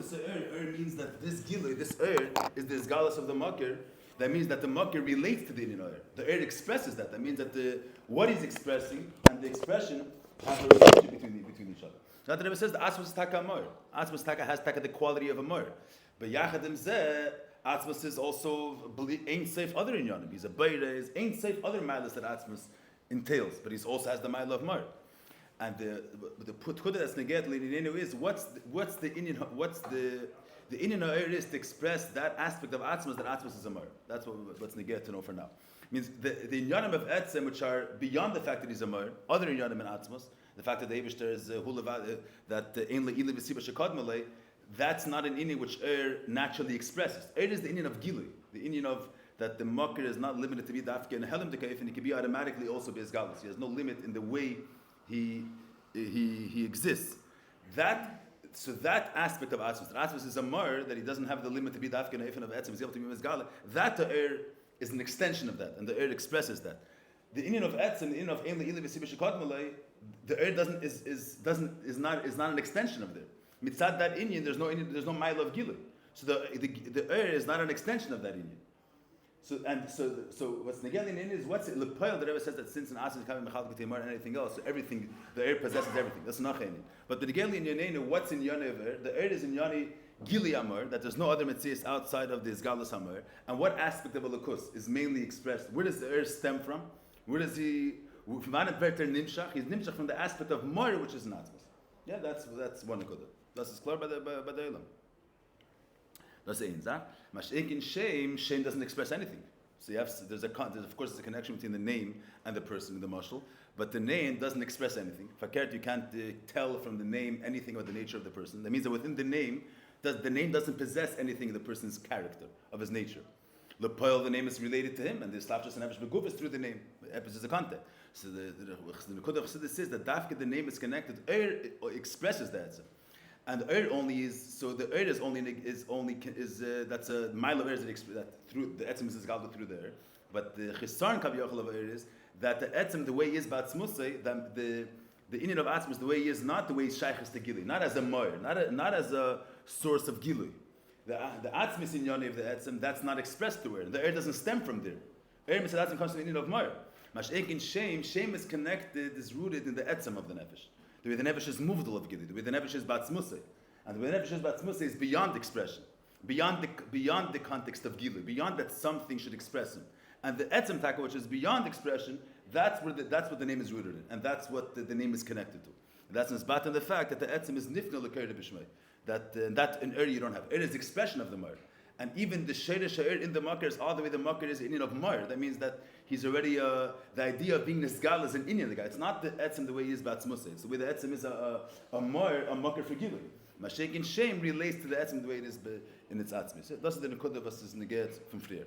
to say means that this gilui, this is the isgalus of the makir. That means that the makir relates to the inyan oir. The expresses that. That means that what he's expressing and the expression have a relationship between each other. So the Rebbe says the atzmus taka moir. Atzmus taka has taka the quality of a moir. But yachadim zeh, atzmus is also ain't safe other inyanim. He's a beirez, ain't safe other milas that atzmus entails. But he also has the mile of moir. And the putkuda that's negat l'ininu is what's the inyan oir is to express that aspect of atzmus that atzmus is a moir. That's what's negat to know for now. Means the inyanim of etzem which are beyond the fact that he's a moir, other inyanim in atzmus. The fact that the Eibishter is that ein le'ili v'siba shekad malay, that's not an inyan which naturally expresses. Is the inyan of gilui, the inyan of that the makir is not limited to be dafke and helim dekaif, and he can be automatically also be'ezgalus. He has no limit in the way he exists. That aspect of atzmus, that atzmus is a mar that he doesn't have the limit to be dafke and of etzem, he's able to be mezgala. That is an extension of that, and the expresses that. The inyan of etzem, the inyan of ein le'ili v'siba shekad malay, the is not an extension of there. Mitzad that inyan, there's no mile of gilui. So the is not an extension of that inyan. So what's negelin in is what's it? Lepoil, the Rebbe says that since an asin is coming mechal k'teimar and anything else, so everything the possesses everything. That's not chenin. But the negelin in what's in yoni of the is in yoni gili amar, that there's no other metzias outside of the isgalus amar. And what aspect of a lakus is mainly expressed? Where does the stem from? Where does he? He's nimshach from the aspect of Moir, which is natzmas. Yeah, that's one nekuda. That's clear by the Elam. That's ein zah. Mashenkin shame doesn't express anything. So there's of course a connection between the name and the person in the mashal, but the name doesn't express anything. Fakert, you can't tell from the name anything about the nature of the person. That means that within the name doesn't possess anything in the person's character, of his nature. Lepoil, the name is related to him, and the Slavshas and Nefesh Beguf is through the name. Epis is a contact. So the Nekudah of Chassidus says that Dafke, the name is connected. Expresses that, and only is so. The is that's a mile of that through the etzem is galda through there. But the Chisarn Kaviyachol of is that the etzem, the way he is Batzmusay, the inyan of Atzmus, the way he is not the way he's shaychus to Gilui, not as a moir, not as a source of Gilui. The atzmis in yoni of the etzem, that's not expressed through the doesn't stem from there. Mitzvah etzem comes from the inyan of moir. Mashenkin shame is connected, is rooted in the etzem of the nefesh. The way the nefesh is movdal of gili, the way the nefesh is batzmusay, and the way the nefesh is batzmusay is beyond expression, beyond the context of gili, beyond that something should express him. And the etzem taka, which is beyond expression, that's what the name is rooted in, and that's what the name is connected to. And that's nisbat in the fact that the etzem is nifna l'kayr b'shmei. That in you don't have. It is expression of the mar. And even the Sheir in the Makir is all the way the Makir is Inyan of Mar. That means that he's already, the idea of being Nisgal is an Inyan, the guy. It's not the Etzem the way he is Batzmusay. It's the way the Etzem is a Makir for Gilui. Mashek in shame relates to the Etzem the way it is in its Atzmis. So that's the Nekudah versus Neget from Frier.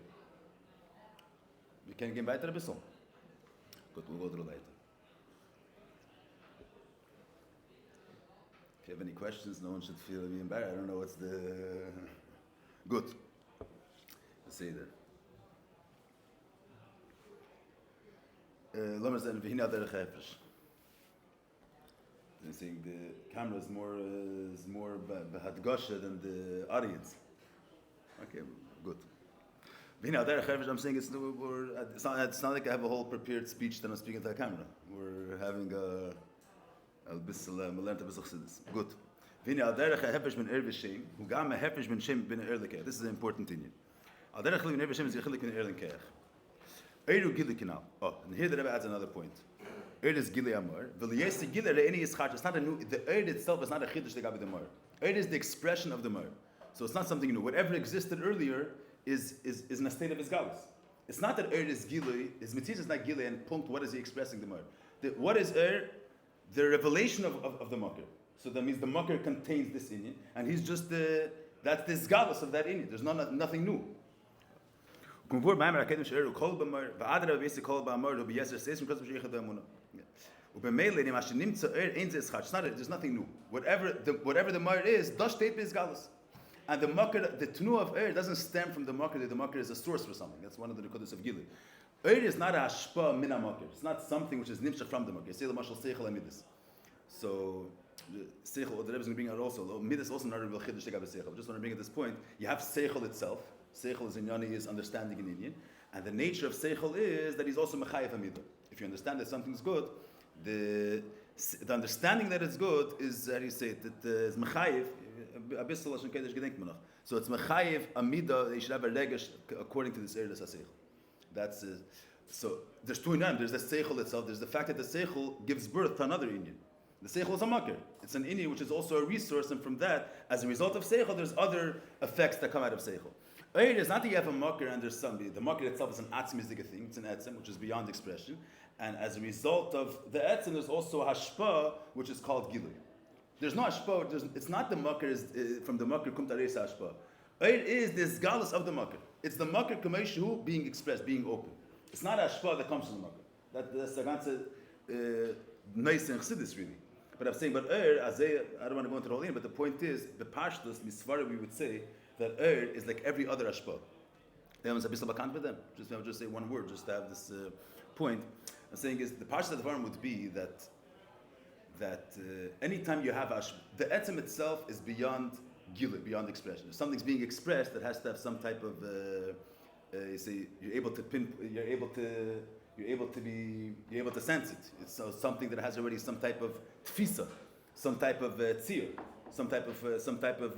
We can get weiter ein bisschen. Gut, we'll go through later. If you have any questions, no one should feel embarrassed. I don't know what's the... Good. Let's say that. Let me say, I'm saying the camera is more bahadgosha than the audience. Okay, good. I'm saying it's not like I have a whole prepared speech that I'm speaking to the camera. We're having Good. This is an important thing. Oh, and here the Rebbe adds another point. It's not a new. The Eid itself is not a chiddush legabi the mar. Eid is the expression of the mar, so it's not something new. Whatever existed earlier is in a state of his galus. It's not that Eid is gilui. His mitzvah is not gilui. And punct. What is he expressing the mar? What is Eid? The revelation of the makir. So that means the makir contains this inyan, and he's just that's the galus of that inyan. There's nothing new. There's nothing new. Whatever the mar is, galus. And the makir, the tnu of doesn't stem from the makir. The makir is a source for something. That's one of the nekudas of Gilui. Is not a hashpa min makir. It's not something which is nimshach from the makir. Say the mashal seichel amidus. So Seichel, the Rebbe is going to bring out also. Midas also not a real chiddush about seichel. I just want to bring at this point. You have seichel itself. Seichel is in Yani is understanding in Indian, and the nature of seichel is that he's also mechayev hamidah. If you understand that something's good, the understanding that it's good is, how do you say it? That is mechayev. So it's mechayev amida. You should have a regesh according to this area of seichel. That's so. There's two in them. There's the seichel itself. There's the fact that the seichel gives birth to another Indian. The seichel is a makir. It's an Indian which is also a resource, and from that, as a result of seichel, there's other effects that come out of seichel. It's not that you have a makir and there's some. The makir itself is an atzmizdika thing. It's an etzem, which is beyond expression. And as a result of the etzem, there's also a hashpa, which is called gilui. There's no hashpa. It's not the makir from the makir kum tareis hashpa. It is this galus of the makir. It's the makir kameshu being expressed, being open. It's not hashpa that comes from the makir. That's the ganze nice and chassidus really. But I'm saying, but I don't want to go into the whole thing, but the point is, the pashtus, misvara, we would say, that is like every other ashpa. I'll just say one word, just to have this point. I'm saying is, the pashtus of the would be that anytime you have ashpa, the etzem itself is beyond gilui, beyond expression. If something's being expressed, that has to have some type of, you see, you're able to sense it. It's something that has already some type of tfisa, some type of tzir, some type of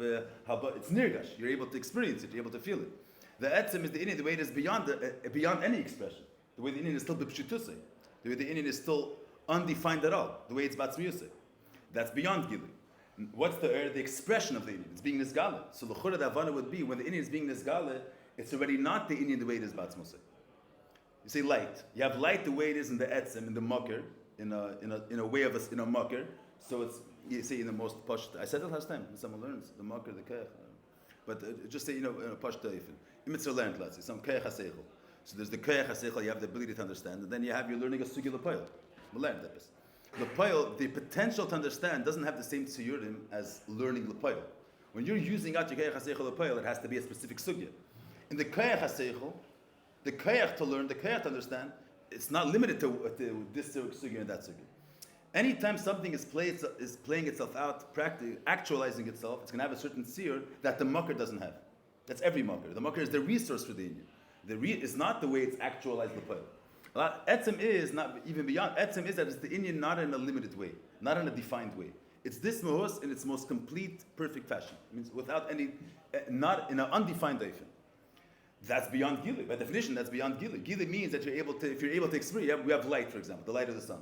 it's nirgash. You're able to experience it. You're able to feel it. The etzem is the Indian, the way it is beyond any expression. The way the Indian is still b'pshutusay. The way the Indian is still undefined at all. The way it's batzmiyusay. That's beyond gilui. What's the expression of the Indian? It's being nisgale. So the chura davana would be when the Indian is being nisgale, it's already not the Indian the way it is batzmiyusay. You say light. You have light the way it is in the etzem, in the makir, in a way of in a makir. So it's, you say in the most pashta. I said it last time. Someone learns the makir, the keich. But just say, in a pashta ifin. Imitzah learned, let's say, some keich haseichel. So there's the keich haseichel, you have the ability to understand, and then you're learning a sugi l'payil. We learned that. L'payil, the potential to understand doesn't have the same tziyurim as learning l'payil. When you're using out your keich haseichel l'payil, it has to be a specific sugya. In the keich haseichel, the keich to learn, the keich to understand, it's not limited to this sugya and that sugya. Anytime something is playing itself out, actualizing itself, it's going to have a certain tzir that the makir doesn't have. That's every makir. The makir is the resource for the Indian. It's not the way it's actualized the payil. Etzem is not even beyond. Etzem is that it's the Indian not in a limited way, not in a defined way. It's this mahus in its most complete, perfect fashion. It means without any, not in an undefined dafin. That's beyond gilui. By definition, that's beyond gilui. Gilui means that if you're able to experience, we have light, for example, the light of the sun.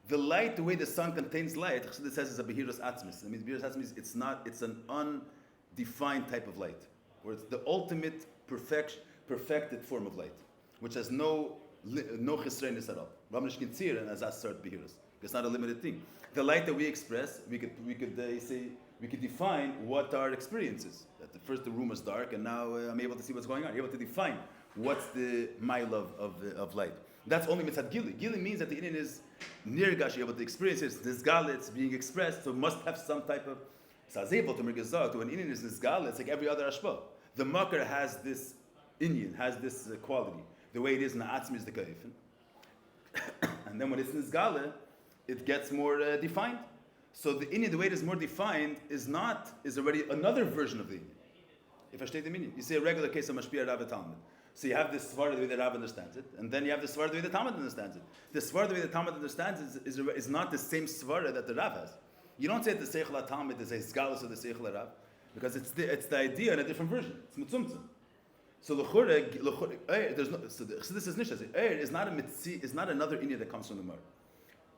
The light, the way the sun contains light, it says is a behiras atzmis. It means behiras atzmis, it's an undefined type of light, where it's the ultimate perfected form of light, which has no chisreinis at all. Ramnish kitzir and azas start behiras. It's not a limited thing. The light that we express, we could define what our experience is. That first the room was dark, and now I'm able to see what's going on. You're able to define what's the mile of light. That's only mitzad gili. Gili means that the Indian is nirgash, able to experience it. This it's being expressed, so must have some type of sazebot to mergazah. To an Indian is nisgale, it's like every other ashpa. The makar has this Indian, has this quality. The way it is in the atzmi is the kaifin. And then when it's nisgale, it gets more defined. So the Indian, the way it is more defined, is already another version of the Indian. If I state the meaning, you see a regular case of mashpia Rav Talmud. So you have this svara the way the Rav understands it, and then you have the svara the way the Talmud understands it. The svara the way the Talmud understands it is not the same svara that the Rav has. You don't say that the Seichel Talmud is a zgalus of the Seichel Rav, because it's the idea in a different version. It's mitzumtzum. So this is nishas. Is not a mitzi, is not another Indian that comes from the Mar.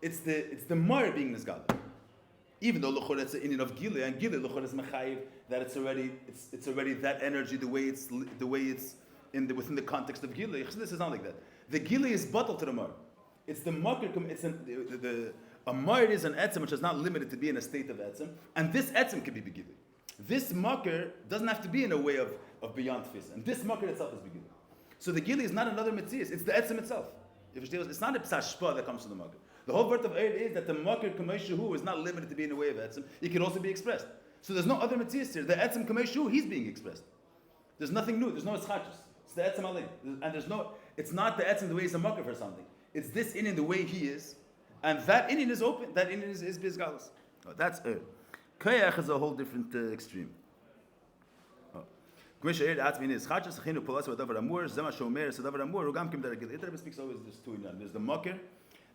It's the Mar being nizgal. Even though l'chor it's an Indian of Gile, and Gile l'chor is mechayiv, that it's already that energy the way it's within the context of Gile. This is not like that. The Gile is bottled to the Mar. It's the makir. A Mar is an etzem which is not limited to be in a state of etzem, and this etzem can be begili. This makir doesn't have to be in a way of beyond fis, and this makir itself is begili. So the Gili is not another mitzias; it's the etzem itself. It's not a psashpa that comes from the makir. The whole word of Eir is that the makir kameshu is not limited to be in a way of etzem. It can also be expressed. So there's no other mitzias here. The etzem kameshu, he's being expressed. There's nothing new. There's no eschachus. It's the etzem alim, and it's not the etzem the way he's a makir for something. It's this in the way he is, and that Indian is open. That Indian is bizgalus. Oh, that's Koyach is a whole different extreme. It speaks always there's two in one. There's the makir,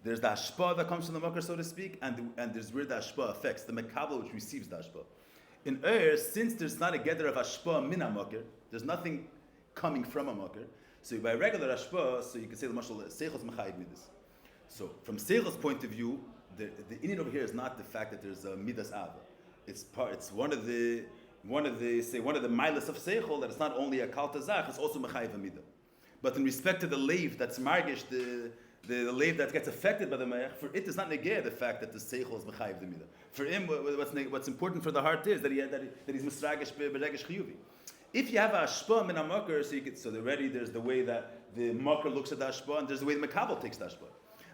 there's the hashpa that comes from the makir, so to speak, and there's where the hashpa affects, the mekabel which receives the hashpa. In since there's not a gather of hashpa min makir, there's nothing coming from a makir. So by regular hashpa, so you can say the mashal seichos mechayid midas. So from seichos point of view, the inyan over here is not the fact that there's a midas ava. It's one of the milas of seichol that it's not only a kal tazach, it's also mechayiv midah. But in respect to the leiv that's margish, the leiv that gets affected by the mayach, for it does not negate the fact that the seichol is mechayiv the midah. For him, what's important for the heart is that he's misragish beregish chiyuvi. If you have a ashpa min hamakar, so already there's the way that the makar looks at the ashpa, and there's the way the mekabel takes the ashpa.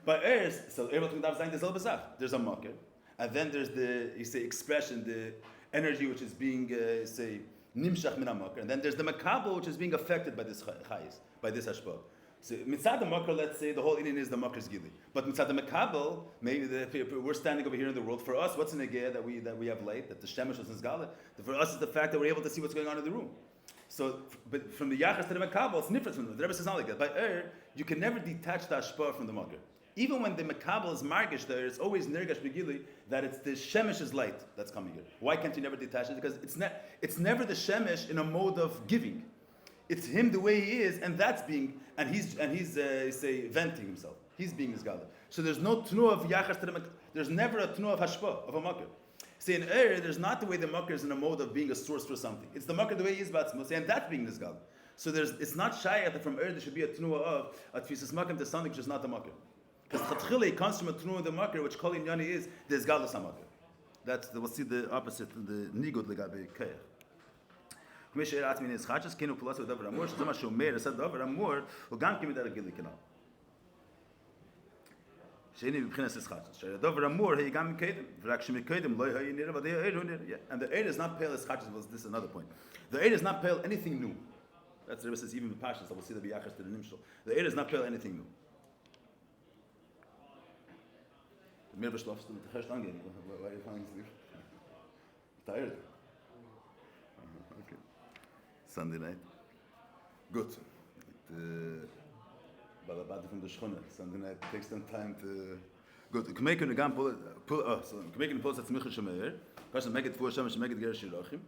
But so there's a makar, and then there's the expression, the energy which is being nimshach min hamakar, and then there's the mekabel which is being affected by this chayis, by this ashpa. So mitzad the makar, let's say the whole inyan is the makar's gili, but mitzad the mekabel, maybe we're standing over here in the world. For us, what's in the gear that we have light, that the shemesh was in zgala? For us, is the fact that we're able to see what's going on in the room. So, but from the yachas to the mekabel, it's different from them. The Rebbe says not like that. By you can never detach the ashpa from the makar. Even when the mekabel is margish there, it's always nergash begili that it's the shemesh's light that's coming here. Why can't you never detach it? Because it's never the shemesh in a mode of giving. It's him the way he is, and that's being, and he's venting himself. He's being his gala. So there's no tnu of yachas to the makar. There's never a tnu of hashpa of a makar. See, in there's not the way the makar is in a mode of being a source for something. It's the makar the way he is batzmos, and that's being this gala. So it's not shy that from there should be a tnu of a tfisas makar to something which is not the makar. Because chatchile comes from a tnu of the makar, which kol inyani is there's galas hamakar. We'll see the opposite, the nigud legabe kayach. Commissioner Atmin is chachas kenu plus with davar amor. Shazama shomer said davar amor ugam kimi dar gili kanal. Sheni b'chinas is chachas. Shayla davar amor he gam kedem. V'rak shemi kedem loy hayi nira v'dei eir hu nira. And the eir is not pale as chachas. Was this another point? The eir is not pale anything new. That's the Rebbe says even the pashas. We'll see the biyachas to the nimshal. The eir is not pale anything new. Mir beschlafst du mit der Herst angehen. Why are you falling asleep? Tired? Okay. Sunday night. Good. Balabadi from the Shchona. Sunday night takes some time to... Good. K'meikin again pull k'meikin pull tzmicha shemeir. Kashem meged for shemesh meged ger shirachim.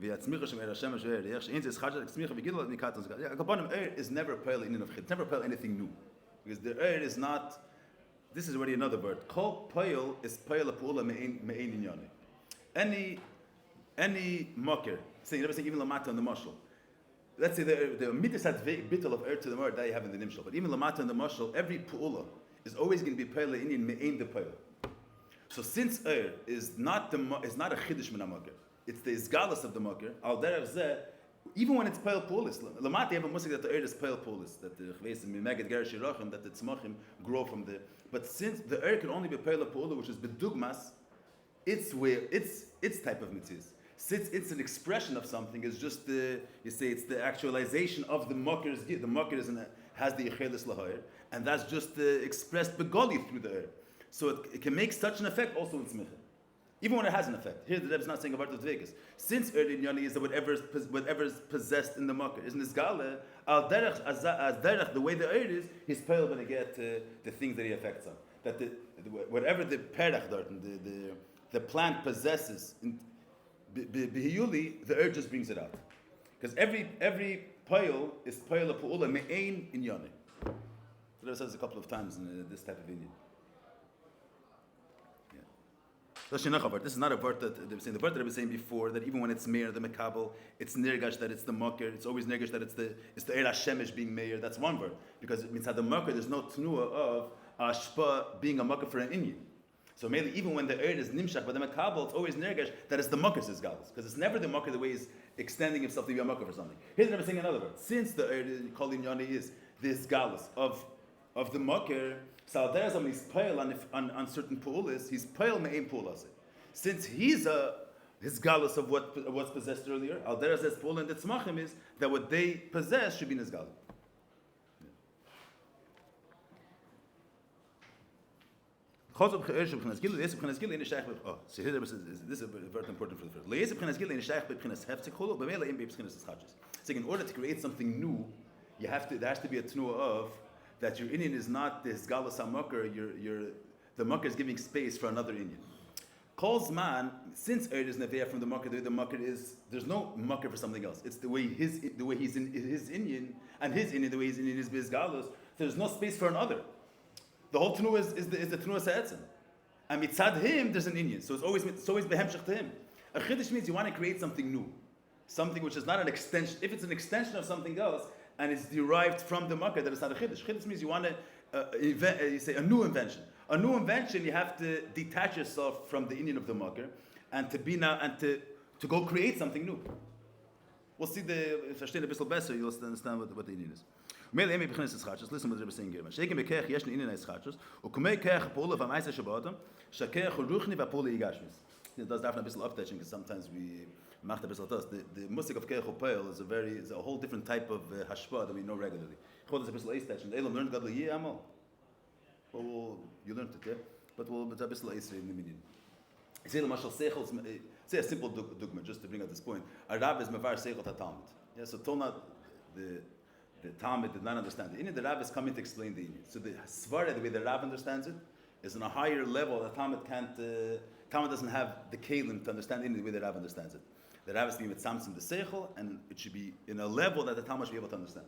V'yatzmicha shemeir Hashem shemeir yech. She'in tzis chadshak tzmicha v'gidol nikat tzmicha. Yeah, Kapanim air is never pale in of chit. It's never pale anything new. Because the air is not... This is already another word. Kol pale is pale apula me'ein inyani. Any mocker, saying even lamata on the mashal. Let's say the midas had bittul of earth to the word that you have in the nimshal, but even lamata on the mashal, every pu'ula is always going to be pale Indian me'ein the pale. So since is not a chiddush min hamakir, it's the izgalus of the makir. Al derav zeh, even when it's pale pu'ulis, lamata you have a musik that the is pale pu'ulis, that the chveisim meged ger shirachim, that the tzmachim grow from the. But since the can only be pale pu'ula, which is bedugmas, it's type of mitzvahs. Since it's an expression of something, it's just it's the actualization of the makir's gid. The makir has the yechelis lahayr, and that's just expressed begoli through the air. So it can make such an effect also in smicha, even when it has an effect. Here the Rebbe is not saying about the Vegas. Since in Yoni is that whatever is possessed in the makir isn't this gala al derech as derech the way the air is, he's pale when he get the things that he affects on. That whatever the perach dart and the plant possesses. B'hiyuli, the earth just brings it out. Because every pile is pile of pu'ula me'ein in yoni. The Rebbe says a couple of times in this type of Indian. Yeah. This is not a word that they were saying. The word that I was saying before, that even when it's meir, the mekabel, it's nirgash, that it's the makir, it's always nirgash, that it's the eir hashemesh being meir. That's one word. Because it means that the makir, there's no tnua of ashpa being a makir for an Indian. So maybe even when the earth is nimshach, but the makabel, it's always nergash that it's the makkas is galus, because it's never the makkah the way he's extending himself to be a makkah for something. Here's never saying another word. Since the earth kol inyani is this galus of the makkah, so there's he's pale on certain pu'ulis, he's pale me'ein pu'ulas. Since he's his galus of what was possessed earlier, al there's this pu'ul and the tzmachim is that what they possess should be in his galus. So here this is very important for the first. So in order to create something new, there has to be a tnuah of that your Indian is not this galus hamakar, the makar is giving space for another Indian. Calls man, since Eid is neveah from the makar is, there's no makar for something else. It's the way he's in his Indian, and his Indian, the way he's in his biz galus, there's no space for another. The whole tnuah is the tnuah sa'etzim. And mitzad him, there's an Indian. So it's always behemshech to him. A chiddush means you want to create something new. Something which is not an extension. If it's an extension of something else, and it's derived from the makkah, that it's not a chiddush. Chiddush means you want to you say a new invention. A new invention, you have to detach yourself from the Indian of the makkah, and to be now and to go create something new. We'll see if I understand a bit better, you'll understand what the Indian is. Listen what they're saying here. Shaking bekech yesh in is chachos, u kumei kech pole va meister shabatam, shakech ruchni va pole igashmis. It does have a bit of updation because sometimes we macht a bit of das. The music of kech opel is a whole different type of hashpa that we know regularly. Chod is a bit of station. Elam learned gadol ye amal. Well, you learned it, yeah? But it's a bit of in the minyan. Say the mashal seichel. Say a simple dogma just to bring out this point. A rab is mevar seichel tatalmud. Yeah, so Tolna the Talmud did not understand the Indian. The Rav is coming to explain the Indian. So the Svara, the way the Rav understands it, is on a higher level. The Talmud can't. Talmud doesn't have the kalim to understand the Indian the way the Rav understands it. The Rav is being with Samson the Seichel, and it should be in a level that the Talmud should be able to understand.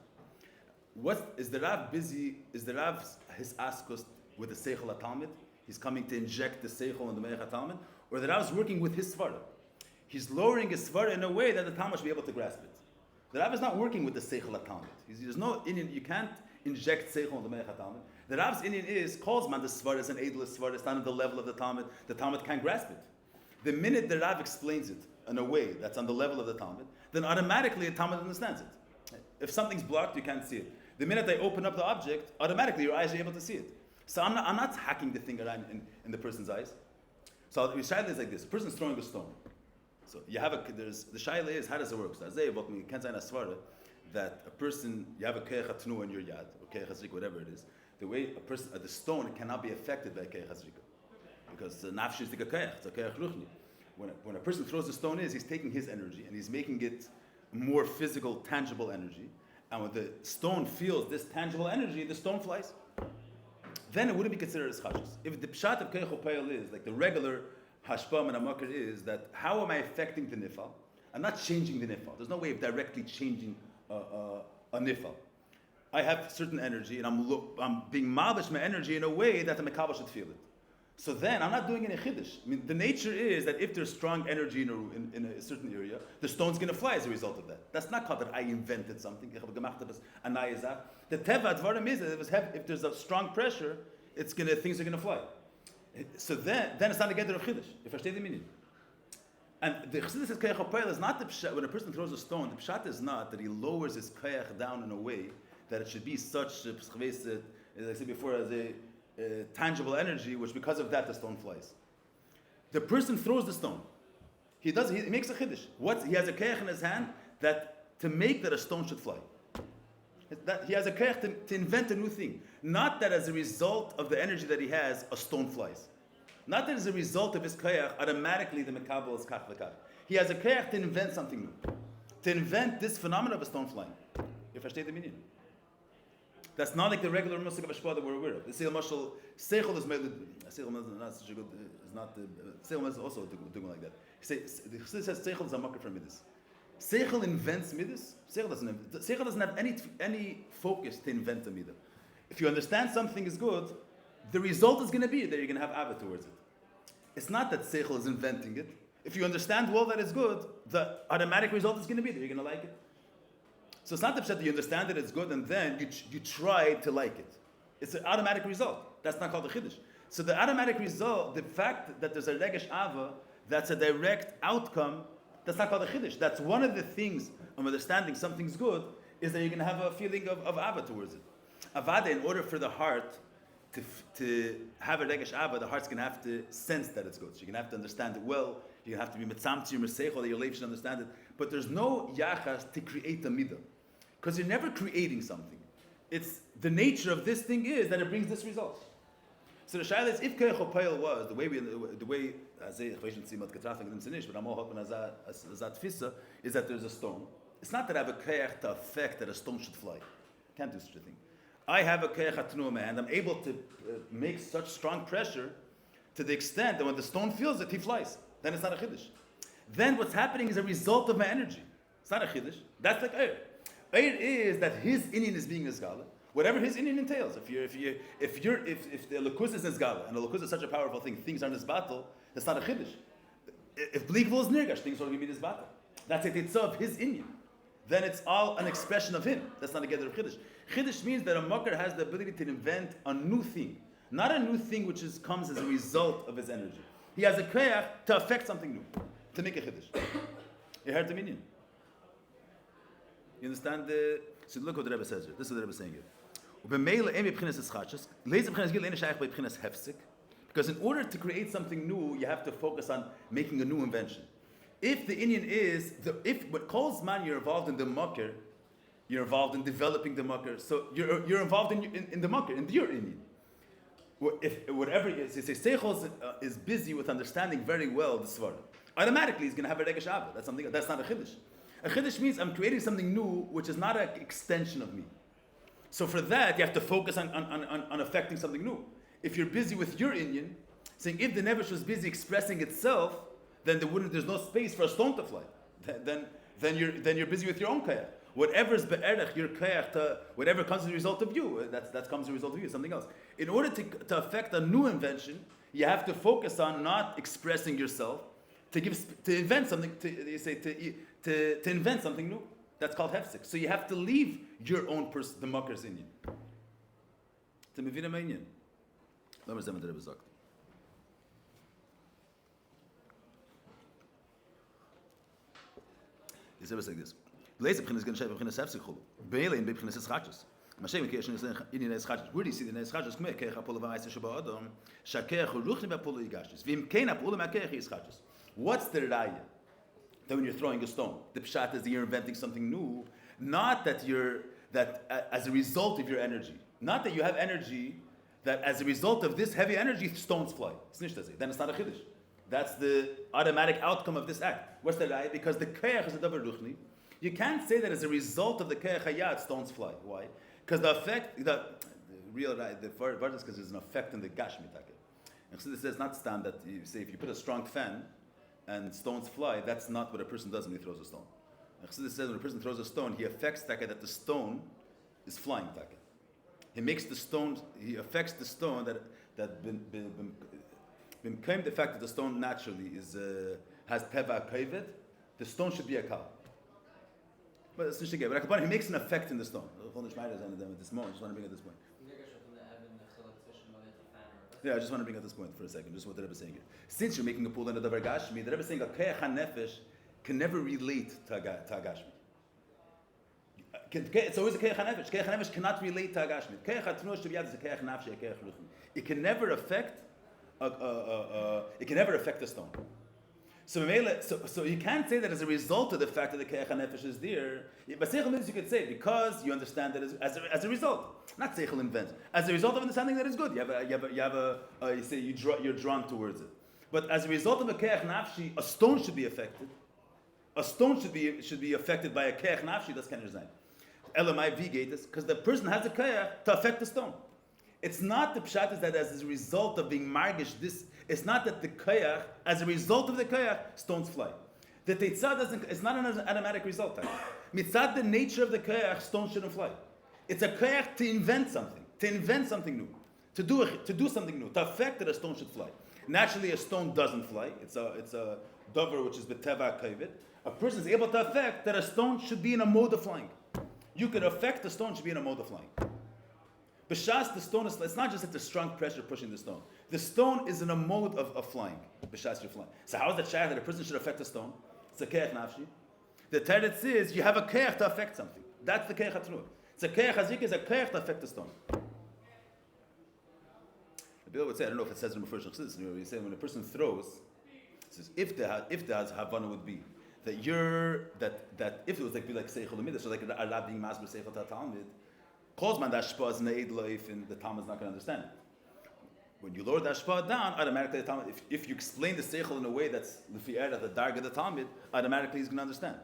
What is the Rav busy? Is the Rav his askus with the Seichel at Talmud? He's coming to inject the Seichel in the Meich Talmud, or the Rav is working with his Svara. He's lowering his Svara in a way that the Talmud should be able to grasp it. The Rav is not working with the Seichel HaTalmud. There's no Indian, you can't inject Seichel in the Meich HaTalmud. The Rav's Indian calls man the Svar is an Edel Svar, it's not at the level of the Talmud can't grasp it. The minute the Rav explains it in a way that's on the level of the Talmud, then automatically the Talmud understands it. If something's blocked, you can't see it. The minute they open up the object, automatically your eyes are able to see it. So I'm not hacking the thing around in the person's eyes. So the shaila is like this: a person's throwing a stone. So you have the shaila is, how does it work? So Azay about me can't say in a svara that a person, you have a keich hatnu in your yad, or keich hazrika, whatever it is. The way a person, the stone cannot be affected by keich hazrika, because the nafsh is the keich, it's a keich ruchni. When a person throws the stone, he's taking his energy and he's making it more physical, tangible energy. And when the stone feels this tangible energy, the stone flies. Then it wouldn't be considered as chashus. If the pshat of keich opayel is like the regular hashpam and amakar is that how am I affecting the nifal? I'm not changing the nifal. There's no way of directly changing a nifal. I have certain energy and I'm being malbish my energy in a way that the mekabel should feel it. So then I'm not doing any chiddush. I mean, the nature is that if there's strong energy in a certain area, the stone's going to fly as a result of that. That's not called that I invented something. The teva advarim is that if there's a strong pressure, things are going to fly. So then it's not a gather of chiddush. If I stay the meaning. And the chiddush says kayach opel is not the pshat. When a person throws a stone, the pshat is not that he lowers his kayach down in a way that it should be such, as I said before, as a tangible energy, which because of that the stone flies. The person throws the stone. He makes a chiddush. He has a kayach in his hand that to make that a stone should fly. That he has a kayach to invent a new thing. Not that as a result of the energy that he has, a stone flies. Not that as a result of his kayach, automatically the mekabel is kach v'kach. He has a kayach to invent something new. To invent this phenomenon of a stone flying. If I state the meaning. That's not like the regular musik of Ashpa that we're aware of. The Seichel Mashal, Seichel is made, Seichel is not such a good, is not, Seichel is also doing like that. The Chassid says Seichel is a marker for Midas. Seichel invents Midas. Seichel doesn't have any focus to invent a Midah. If you understand something is good, the result is going to be that you're going to have Abba towards it. It's not that Seichel is inventing it. If you understand well that it's good, the automatic result is going to be that you're going to like it. So it's not the pshat that you understand that it's good and then you try to like it. It's an automatic result. That's not called a chiddush. So the automatic result, the fact that there's a regesh ava, that's a direct outcome, that's not called a chiddush. That's one of the things of understanding something's good, is that you're going to have a feeling of ava towards it. Avada, in order for the heart to have a regesh ava, the heart's going to have to sense that it's good. So you're going to have to understand it well. You're going to have to be mitzamtzi or meseichel, that your life should understand it. But there's no yachas to create a midah. Because you're never creating something. It's the nature of this thing is that it brings this result. So the shaila is, if Keich HaPoel was, the way, as ich weiß nicht, mit getracht in dem Sinnisch, but I'm all hoping as that tfisa, is that there's a stone. It's not that I have a Keich to affect that a stone should fly. Can't do such a thing. I have a Keich HaTnuma, and I'm able to make such strong pressure to the extent that when the stone feels it, he flies. Then it's not a Chiddush. Then what's happening is a result of my energy. It's not a Chiddush. That's like Eir. Eir is that his Inyan is being Nizgala. Whatever his Inyan entails. If the Lakus is Nizgala, and the Lakus is such a powerful thing, things are Nizbatal, that's not a Chiddush. If Blikvul is Nirgash, things are going to be Nizbatal. That's a Tetzah of his Inyan. Then it's all an expression of him. That's not a gather of Chiddush. Chiddush means that a Makar has the ability to invent a new thing. Not a new thing which comes as a result of his energy. He has a Koyach to affect something new. To make a Chiddush. You heard the meaning? You understand? So look what the Rebbe says here. This is what the Rebbe is saying here. Because in order to create something new, you have to focus on making a new invention. If the Inyan is, if what calls man you're involved in the Makar, you're involved in developing the Makar, so you're involved in the Makar, in your Inyan. If whatever it is, if Seichel is busy with understanding very well the Svarim, automatically he's going to have a Regesh Abba. That's not a Chiddush. A Chiddush means I'm creating something new which is not an extension of me. So for that, you have to focus on affecting something new. If you're busy with your Inyan, saying if the Nebush was busy expressing itself, then there's no space for a stone to fly. Then you're busy with your own kayach. Whatever's be'erech, your kayach, whatever comes as a result of you, that comes as a result of you, something else. In order to affect a new invention, you have to focus on not expressing yourself, to invent something, to invent something new. That's called hefsek. So you have to leave your own the makar's inyan. To mevina meinyan. Let me say what the Rebbe sagt. This Rebbe like this. Blaze b'chinas gan shayv b'chinas hefsek chulu. Be'elein b'chinas eschachos. Mashem ke'esh in eschachos. Where do you see the eschachos? K'meh ke'ech apolo v'ayse sheba adam. Shake'ech uruchni v'apolo yigashis. V'im kein apolo ma'ke'ech eschachos. What's the raya? That when you're throwing a stone, the pshat is that you're inventing something new, not that as a result of your energy, not that you have energy, that as a result of this heavy energy, stones fly. Then it's not a chiddush. That's the automatic outcome of this act. What's the raya? Because the keach is a davar ruchni. You can't say that as a result of the keach hayat, stones fly. Why? Because the effect, the real raya, the word is because there's an effect in the gashmi take. And so this says not stand that you say if you put a strong fan and stones fly, that's not what a person does when he throws a stone. Chassidus says when a person throws a stone, he affects that the stone is flying. He makes the stone, he affects the stone that been claimed the fact that the stone naturally has teva kovet, the stone should be a kal. But it's not but Kaplan, he makes an effect in the stone. At this moment, I just want to bring at this point. Yeah, I just want to bring up this point for a second, just what the Rebbe is saying here. Since you're making a pool in a davar gashmi, the Rebbe is saying a keach hanefesh can never relate to a gashmi. It's always a keach hanefesh. Keach hanefesh cannot relate to a gashmi. Keach hatnuah shtubiyad is a keach nafshi, a keach ruchni. It can never affect the stone. So you can't say that as a result of the fact that the keach hanefesh is there. But seichel means you could say because you understand that as a result. Not seichel invent. As a result of understanding that it's good, you're drawn towards it. But as a result of a keach nafshi, a stone should be affected. A stone should be affected by a keach nafshi. That's kind of design. Elamai vigatus, because the person has a keach to affect the stone. It's not the pshat is that as a result of being margish. It's not that the keach, as a result of the keach, stones fly. The teitzah doesn't. It's not an automatic result. Mitzad the nature of the keach, stones shouldn't fly. It's a keach to invent something new, to do something new, to affect that a stone should fly. Naturally, a stone doesn't fly. It's a dover which is beteva kavit. A person is able to affect that a stone should be in a mode of flying. You could affect the stone should be in a mode of flying. B'shas, the stone is. It's not just that there's strong pressure pushing the stone. The stone is in a mode of flying. B'shas, you're flying. So how is that shayach that a person should affect a stone? It's a keach nafshi. The teretz is you have a keach to affect something. That's the keach hatnuah. It's a keach hazik is a keach to affect the stone. The Bill would say, I don't know if it says in the first chassidus, you say when a person throws, it says if the havana would be that if it was like seichel amidah, so like a rab being masber seichel talmid, calls man that shpaz neid life and the Talmud is not going to understand it. when you lower the Ashpa down, automatically the Talmud, if you explain the Seichel in a way that's Lefi'er at the Darga the Talmud, automatically he's going to understand.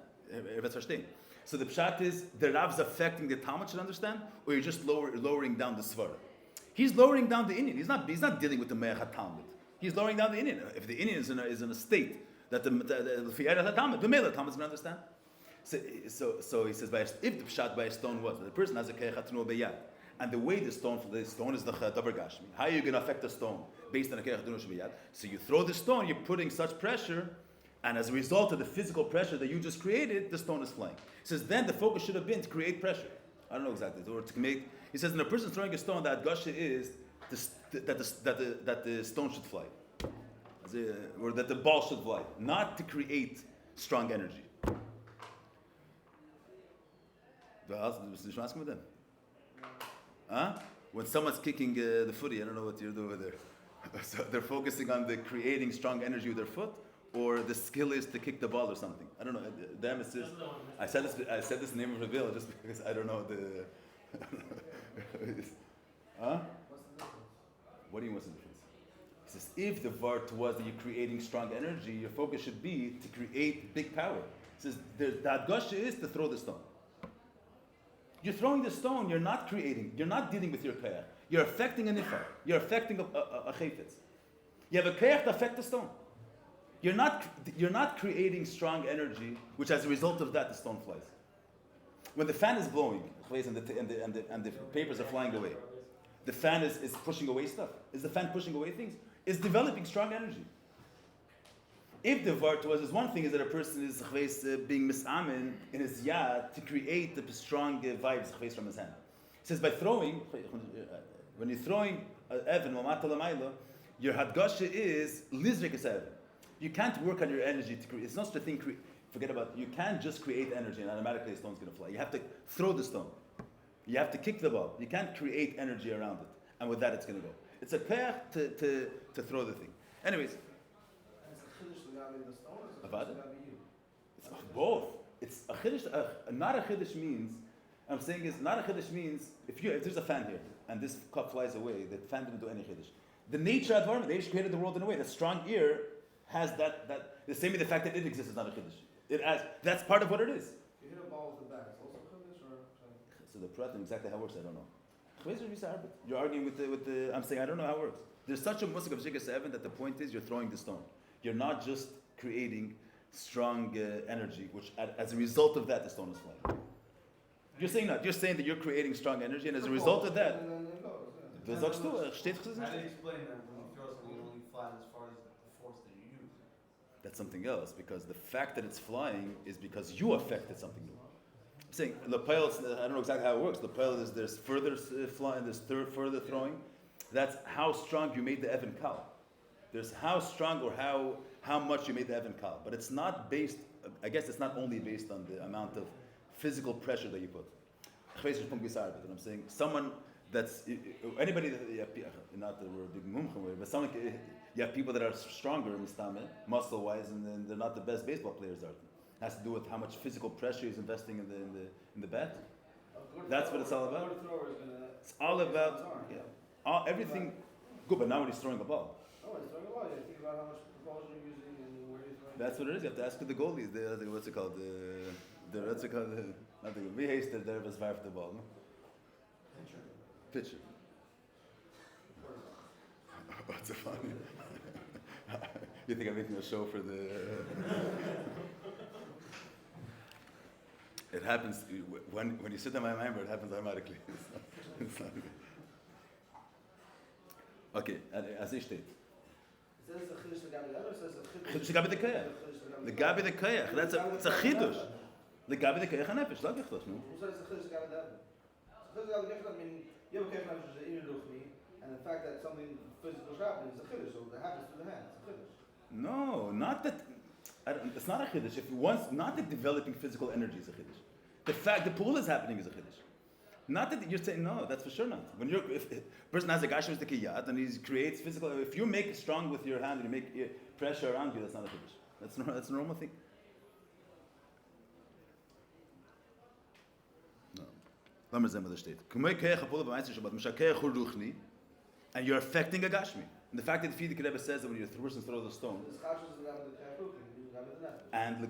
So the Pshat is, the Rav's affecting the Talmud should understand, or you're just lowering down the Svara. He's lowering down the Indian. He's not dealing with the Me'ach Talmud. He's lowering down the Indian. If the Indian is in a state that the Lefi'er at the Talmud, the Me'ach Talmud's going to understand. So he says, if the Pshat by a stone was, the person has a Keich Hatnu B'yad, and the way the stone is the Dabar Gashmi. How are you going to affect the stone based on a Keich Hatnu B'yad? So you throw the stone, you're putting such pressure, and as a result of the physical pressure that you just created, the stone is flying. He says, then the focus should have been to create pressure. I don't know exactly, or to make. He says, when a person throwing a stone, that Gasha is that the stone should fly, or that the ball should fly, not to create strong energy. Huh? When someone's kicking the footy, I don't know what you're doing over there. So they're focusing on the creating strong energy with their foot, or the skill is to kick the ball or something. I don't know. The emphasis. I said this in the name of Reveal just because I don't know the. Huh? What do you want the difference? He says, if the vart was that you're creating strong energy, your focus should be to create big power. He says, the Adgasha is to throw the stone. You're throwing the stone, you're not dealing with your kayach. You're affecting a nifar. You're affecting a chayfetz. You have a kayach to affect the stone. You're not creating strong energy, which as a result of that, the stone flies. When the fan is blowing, and the papers are flying away, the fan is pushing away stuff. Is the fan pushing away things? It's developing strong energy. If the vart was, one thing is that a person is being misamin in his yad to create the strong vibes from his hand. He says by throwing, when you're throwing evan, your hadgasha is lizrik es evan. You can't work on your energy to create. It's not such a thing. Forget about. You can't just create energy and automatically a stone's going to fly. You have to throw the stone. You have to kick the ball. You can't create energy around it, and with that, it's going to go. It's a pair to throw the thing. Anyways. About it? It's both. It's a chiddush. Not a chiddush means. I'm saying is not a chiddush means if there's a fan here and this cup flies away, the fan didn't do any chiddush. The nature of the they just created the world in a way. The strong ear has that. The same way the fact that it exists is not a chiddush. That's part of what it is. You hit a ball with the bat. It's also chiddush or. So the pratim exactly how it works. I don't know. You're arguing with the. I'm saying I don't know how it works. There's such a musik of Shikha 7 that the point is you're throwing the stone. You're not just creating strong energy, which as a result of that, the stone is flying. You're saying not. You're saying that you're creating strong energy, and as a result of that, How do you explain that when you throw something, it only flies as far as the force that you use? that's something else, because the fact that it's flying is because you affected something new. I'm saying lapel. I don't know exactly how it works. Lapel is there's further flying, there's further throwing. That's how strong you made the Evan Kal. There's how strong or how much you made the Evan Kal. But it's not based, I guess it's not only based on the amount of physical pressure that you put. I'm saying someone that's, anybody, not that we're a big mumchim, but someone, you have people that are stronger, muscle-wise, and then they're not the best baseball players are. It has to do with how much physical pressure he's investing in the bat. That's what it's all about. It's all about everything. Good, but now when he's throwing a ball. Oh, he's throwing a ball. You think about how much propulsion you're using and where you're throwing. That's what it is. You have to ask the goalies. What's it called? What's it called? Nothing. We hasted there was the ball. No? Pitcher. What's so funny? You think I'm making a show for the? It happens when you sit on my mind, but it happens automatically. It's not good. Okay, as ich steht. Says the chiddush legabi the other, says the chiddush legabi the kayach. Legabi the kayach. That's a chiddush. Legabi the kayach hanefesh. Not chiddush, no. Who says the chiddush legabi the other? Chiddush legabi the kayach. I mean, you have a kayach nefesh is in ruchni, and the fact that something physical is happening is a chiddush. So it happens through the hand. It's a chiddush. No, not that. It's not a chiddush. If not that developing physical energy is a chiddush. The fact the pool is happening is a chiddush. Not that you're saying no, that's for sure not. If a person has a gashem with the kiyat and he creates physical, if you make it strong with your hand and you make pressure around you, that's not a chiddush. That's a normal thing. No. Lass mir sehen, was da steht. Kumay kayach apol b'meister shabbat mishakayach ruchni And you're affecting a gashmi. And the fact that the Rebbe says that when your person throws a stone, and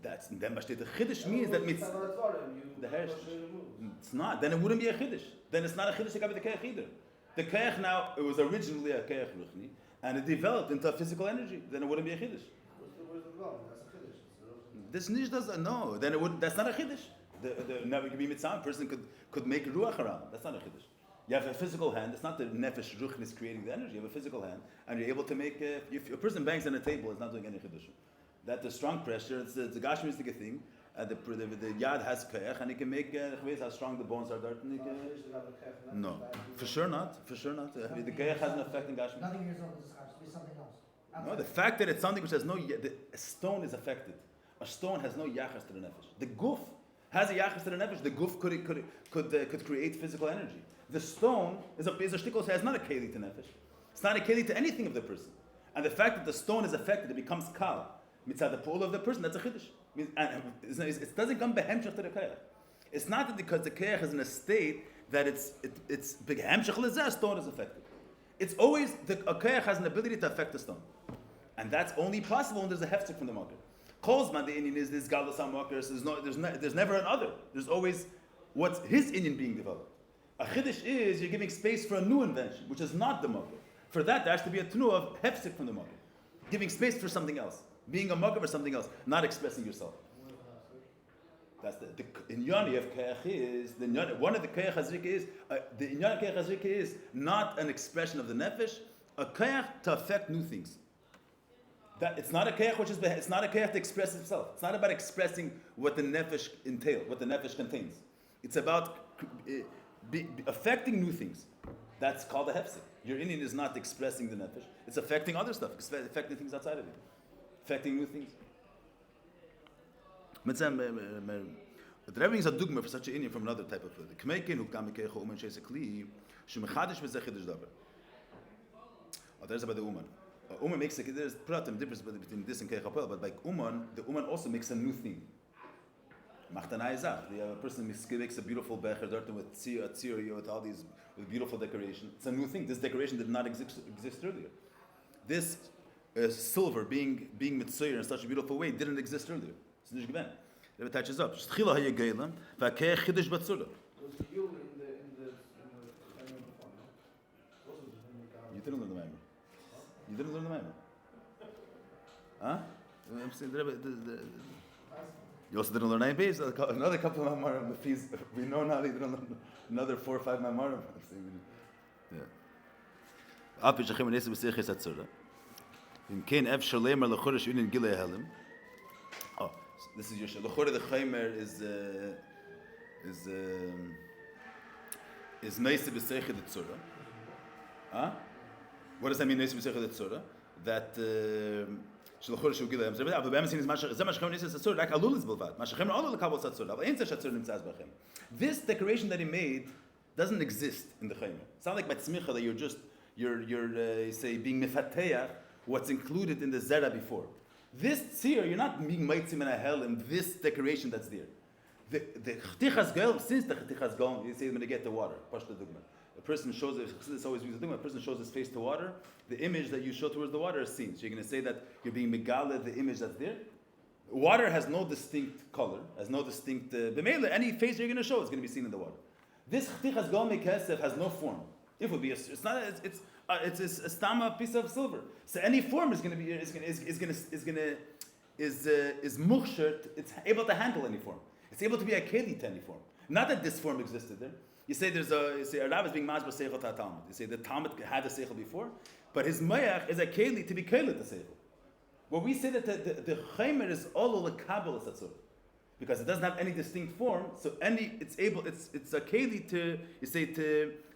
that's then the chiddush means that means the hersh. It's not. Then it wouldn't be a chiddush. Then it's not a chiddush to the keich either. The keich now, it was originally a keich ruchni, and it developed into a physical energy. Then it wouldn't be a chiddush. This nish doesn't. No. Then it would. That's not a chiddush. The never could be mitzvah. A person could make ruach around. That's not a chiddush. You have a physical hand. It's not the nefesh ruchnis creating the energy. You have a physical hand, and you're able to make. If a person bangs on a table, it's not doing any chiddush. That the strong pressure. It's a gashmistic thing. The yad has keich, and he can make how strong the bones are. No, for sure not. For sure not. The keich has an effect in gashmis. Nothing here is something else. No, the fact that it's something which has no. A stone is affected. A stone has no yachas to the nefesh. The guf has a yachas to the nefesh. The guf could create physical energy. The stone is a shtikos, has not a keli to nefesh. It's not a keli to anything of the person. And the fact that the stone is affected, it becomes kal. Mitzad the pool of the person, that's a chiddush. It doesn't come behemshach to the keich. It's not that because the keich is in a state that it's behemshach lezeh, stone is affected. It's always, a keich has an ability to affect the stone. And that's only possible when there's a hefzik from the market. Kolzman, the Indian is this galus hamakers. There's never an other. There's always what's his Indian being developed. A chiddush is you're giving space for a new invention, which is not the makar. For that, there has to be a tnu of hefsek from the makar, giving space for something else, being a makar for something else, not expressing yourself. That's the inyan of keich is one of the keich hazrika is the inyan keich hazrika is not an expression of the nefesh, a keich to affect new things. That it's not a keich it's not a keich to express itself. It's not about expressing what the nefesh entails, what the nefesh contains. It's about affecting new things. That's called a hefsek. Your Indian is not expressing the nefesh. It's affecting other stuff. It's affecting things outside of it. Affecting new things. The Rebbe brings a dogma for such an Indian from another type of food. There's about the uman. Uman makes there's a difference between this and keich hapel, but like uman, the uman also makes a new thing. A person makes a beautiful becher with tzir, with all these with beautiful decoration. It's a new thing. This decoration did not exist earlier. This silver being mitzvah in such a beautiful way didn't exist earlier. It's nicht gewesen. It attaches up. You didn't learn the Maamarim. You didn't learn the Maamarim. Huh? I'm saying you also didn't learn 9 pages. Another couple of Maamarim. We know now they didn't learn another 4 or 5 Maamarim. Yeah. Oh, this is your shal. The chaymer is nice to be seichet the tzura. Huh? What does that mean? Nice to be seichet the tzura. That shalachor shu gilei hamzer. But be'emes is mashach. Zeh mashachem nice tzura. Like alul is bilvat. Mashachem alul lekabel tzura. But ein tzur nimtzaz b'chem. This decoration that he made doesn't exist in the chaymer. It's not like matzmicha that you're say being mefateach what's included in the zera before. This tzir, you're not being meitzim and a hell in this decoration that's there. The chtichas gel, since the chtichas gel, you say when they get the water. A person shows this always uses the dogma. A person shows his face to water. The image that you show towards the water is seen. So you're going to say that you're being megala the image that's there. Water has no distinct color, has no distinct. B'meila, any face you're going to show is going to be seen in the water. This chtichas gel mekesef has no form. It would be it's not it's a stama piece of silver. So any form is going to be is muchshert. It's able to handle any form. It's able to be a keli to any form. Not that this form existed there. You say a Rab is being masba seichel ta Talmud. You say the Talmud had a seichel before, but his mayach is a keli to be keli to seichel. Well, we say that the chaymer is all the kabbalah satzur, because it doesn't have any distinct form. So it's a keli to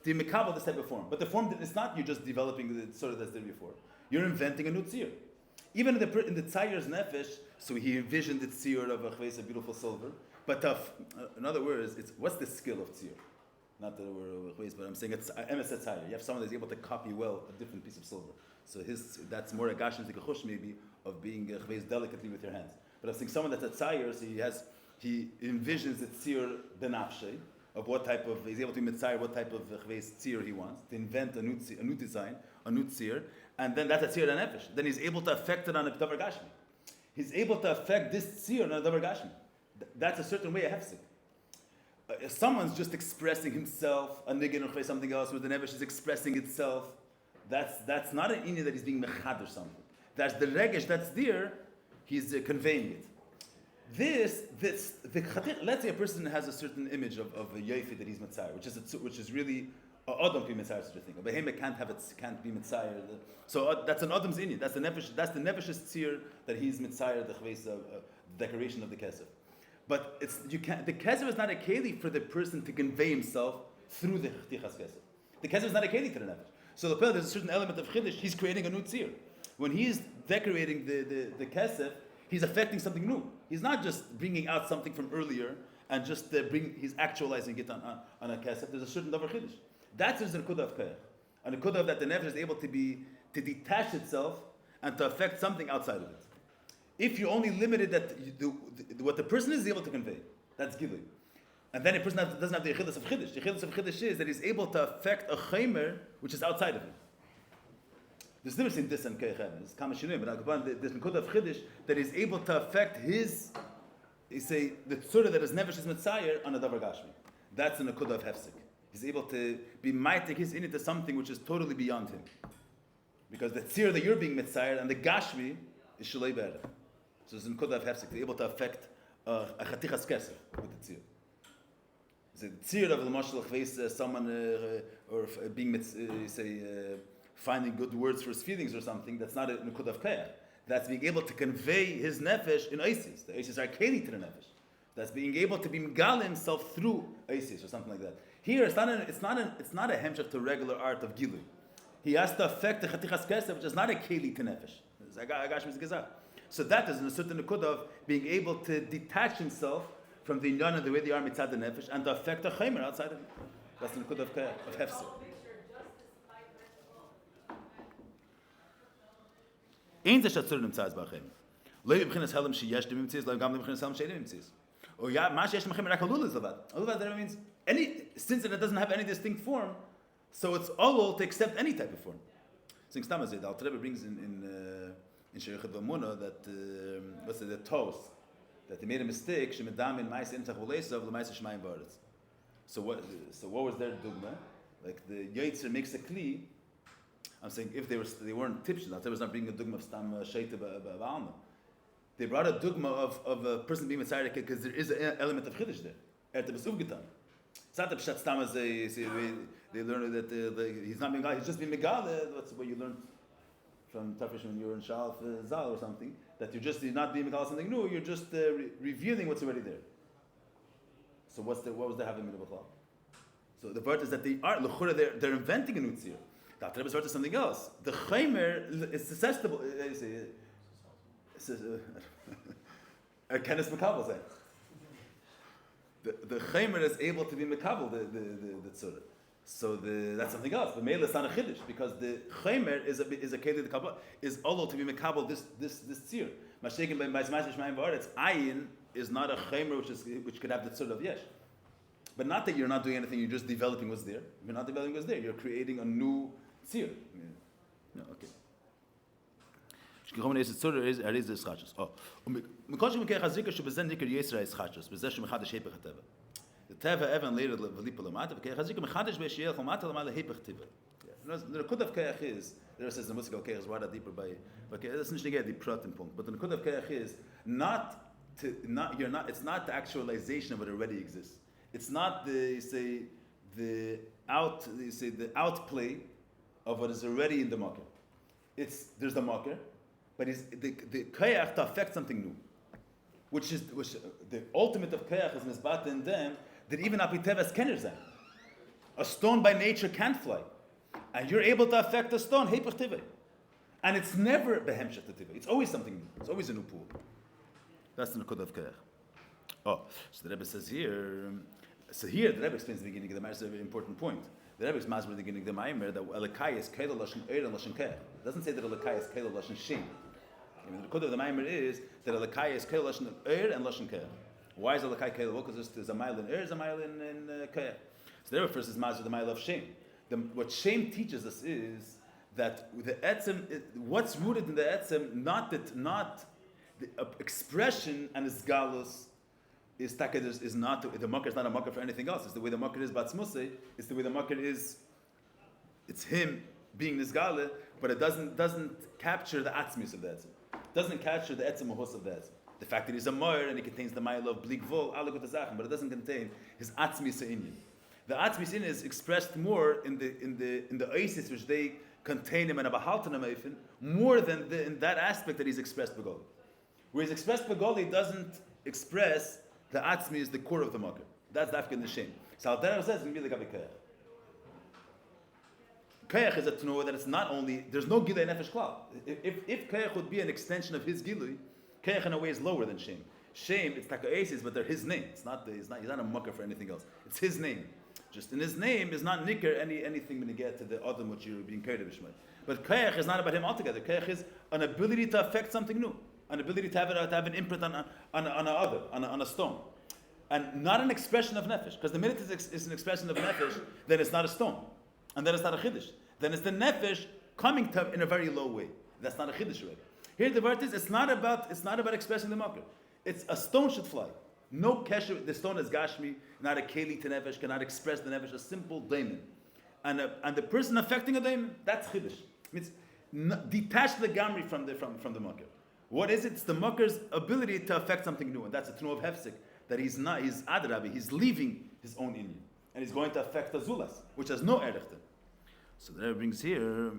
mekabel this type of form. But the form it's not. You're just developing the sort of that's there before. You're inventing a new tzir. Even in the tzayir's nefesh, so he envisioned the tzir of a beautiful silver. But in other words, what's the skill of tzir? Not that we're but I'm saying it's emes tzayir. You have someone that's able to copy well a different piece of silver. So that's more a gashim tikachush maybe of being delicately with your hands. But I'm saying someone that's a tzayir, so he envisions the tzir benafshe, of what type of, he's able to mitzayir what type of chveis tzir he wants, to invent a new design, a new tzir, and then that's a tzir nefesh. Then he's able to affect it on a davar gashmi. He's able to affect this tzir on a davar gashmi. That's a certain way of hefsek. If someone's just expressing himself, a niggun or something else, where the nefesh is expressing itself, that's not an inyan that he's being mechad or something. That's the regesh that's there, he's conveying it. Let's say a person has a certain image of a yofi that he's mitzayir, which is really adam to be mitzayir such a thing. A behemoth can't be mitzayir. So that's an adam's inyan. That's the nefesh's tzir that he's mitzayir the chveis decoration of the kesef. But the kesef is not a keli for the person to convey himself through the chtichas kesef. The kesef is not a keli to the nefesh. So the there's a certain element of chiddush. He's creating a new tzir. When he's decorating the kesef, he's affecting something new. He's not just bringing out something from earlier and just he's actualizing it on a kesef. There's a certain davar chiddush. That's the nekudah of koyach. A nekudah of that the nefesh is able to detach itself and to affect something outside of it. If you only limited that what the person is able to convey, that's gilui. And then a person doesn't have the yechidus of chiddush. The yechidus of chiddush is that he's able to affect a chaymer which is outside of him. There's a difference in this and koyach. It's kamashinim, but there's nekudah of chiddush that is able to affect his, the tzura that is nefesh is mitzayir on a davar gashmi. That's a nekudah of hefsek. He's able to be maitik his into something which is totally beyond him. Because the tzir that you're being mitzayir and the gashmi is shalei be'erech. So it's a nekudah of hefsek. They're able to affect a chatichas kesef with the tzir. The tzir of the mashal chveis someone or being finding good words for his feelings or something. That's not a nekudah of koyach. That's being able to convey his nefesh in oasis. The oasis are keli to the nefesh. That's being able to be megal himself through oasis or something like that. Here, it's not a hemshach to regular art of gilui. He has to affect the chatichas kesef, which is not a keli to nefesh. So that is in a certain nekudah of being able to detach himself from the inyan and the way they are mitzad the nefesh and to affect the chaymer outside of him. That's the nekudah of hefsek. Ein ze shatzur nimtzaz b'achem. Lo yibchinas helam sheyesh dem imtziz, lo gam yibchinas helam she'edim imtziz. Oh yeah, ma sheyesh mechem rak halul is levad. Halul that means since it doesn't have any distinct form, so it's all to accept any type of form. So the Alter Rebbe brings in Shiur that the toast that they made a mistake. Shemedam in ma'is imtzach v'leisav l'ma'is shmayim ba'aretz. So what was their dogma? Like the Yetzer makes a kli. I'm saying if they weren't tipshit, that was not bringing a dogma of stam sheita ba'alma. They brought a dogma of a person being mitzayir because there is an element of chiddush there. It's not the pshat stam as they learn that he's not being megal, he's just being megal. That's what you learned from Tafish when you were in Shalf Zal or something. That you're not being megal something new. You're just revealing what's already there. So what was the having mitzvah? So the part is that they're inventing a new tzir. The Rebbe started something else. The chaymer is susceptible. Kenes mekabel say. The chaymer is able to be mekabel the tzura. So that's something else. But Meila is not a chiddush because the chaymer is a keli the kabbalah is olo to be mekabel this tzir. Mashikin by Ma'aseh Shmayim Ba'aretz ayin is not a chaymer which could have the tzura of yesh. But not that you're not doing anything, you're just developing what's there. You're not developing what's there. You're creating a new tzir. No, okay. Oh. The teva even later v'lipa lamata v'kei chazik mechadish v'shiel chomata lamala hepech tiva. The nekudah of koyach is there says the musical koyach is wada deeper by that's not the pratim point, but the nekudah of koyach is it's not the actualization of what already exists. It's not the outplay of what is already in the market. There's the market, but the koyach to affect something new, which the ultimate of koyach is misbat in them that even apiteves can zayin. A stone by nature can't fly, and you're able to affect a stone hepech tivei, and it's never behemshach tivei. It's always something new. It's always a new pool. That's the nekudah of koyach. Oh, so the Rebbe says here. So here the Rebbe explains the beginning of the Ma'amer. It's a very important point. The Rebbe explains the beginning of the Ma'amer that Elikai is keilah lashon eir and lashon koyach. It doesn't say that Elikai is keilah lashon shin. The nekudah of the Ma'amer is that Elikai is keilah lashon eir and lashon koyach. Why is it Lakai Kela? Well, because there's a mile in there's a mile in Kayach. So there first is Mazur, the mile of shame. What shame teaches us is that the etzem, what's rooted in the etzem, not the expression and its galus is not the makar is not a makar for anything else. It's the way the makar is batzmusay. It's the way the makar is. It's him being nisgale, but it doesn't capture the atzmius of the etzem. It doesn't capture the etzem mahus of the etzem. The fact that he's a moir and he contains the mile of blik vol alagut azachem, but it doesn't contain his atzmius inyan. The atzmius inyan is expressed more in the oasis which they contain him and a bahaltanam eifin, more than in that aspect that he's expressed begoli. Whereas expressed begoli doesn't express the atzmi is the core of the makar. That's dafka in the shame. So Al Derech says, it's like kayach. Kayach is a tnuah that it's not only, there's no gilui nefesh klal. If kayach would be an extension of his gilui, kayach in a way is lower than shame. Shame, it's takaesis, but they're his name. He's not a makar for anything else. It's his name. Just in his name is not nikr anything when you get to the adam which you're being carried of. But kayach is not about him altogether. Kayach is an ability to affect something new. An ability to have an imprint on a stone, and not an expression of nefesh. Because the minute it's an expression of nefesh, then it's not a stone, and then it's not a chiddush. Then it's the nefesh coming to in a very low way. That's not a chiddush already. Here the word is it's not about expressing the makar. It's a stone should fly. No kesher. The stone is gashmi, not a keli to nefesh, cannot express the nefesh. A simple daemon, and the person affecting a daemon, that's chiddush. Means detach the gamri from the makar. What is it? It's the makar's ability to affect something new, and that's a tnu of hefsek. That he's adrabi, he's leaving his own inyan, and he's going to affect the zulas, which has no erechten. So there brings here.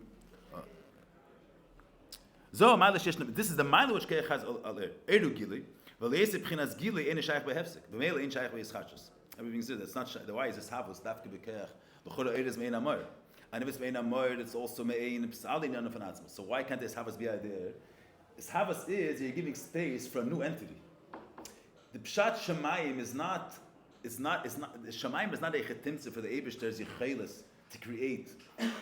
This is the mile which Keach has al eru gili, v'leisib b'chinas gili ein shayach behefsek, v'meila ein shayach beyischachos. Everything says that's not the why is this havos dafke b'keach l'chol eres mein amor, and if it's mein amor, it's also mein psalin yana fanatzma. So why can't this havos be there? This havas is you're giving space for a new entity. The pshat shemayim is not shemayim is not a chetimtze for the Eibishter's yichelis to create.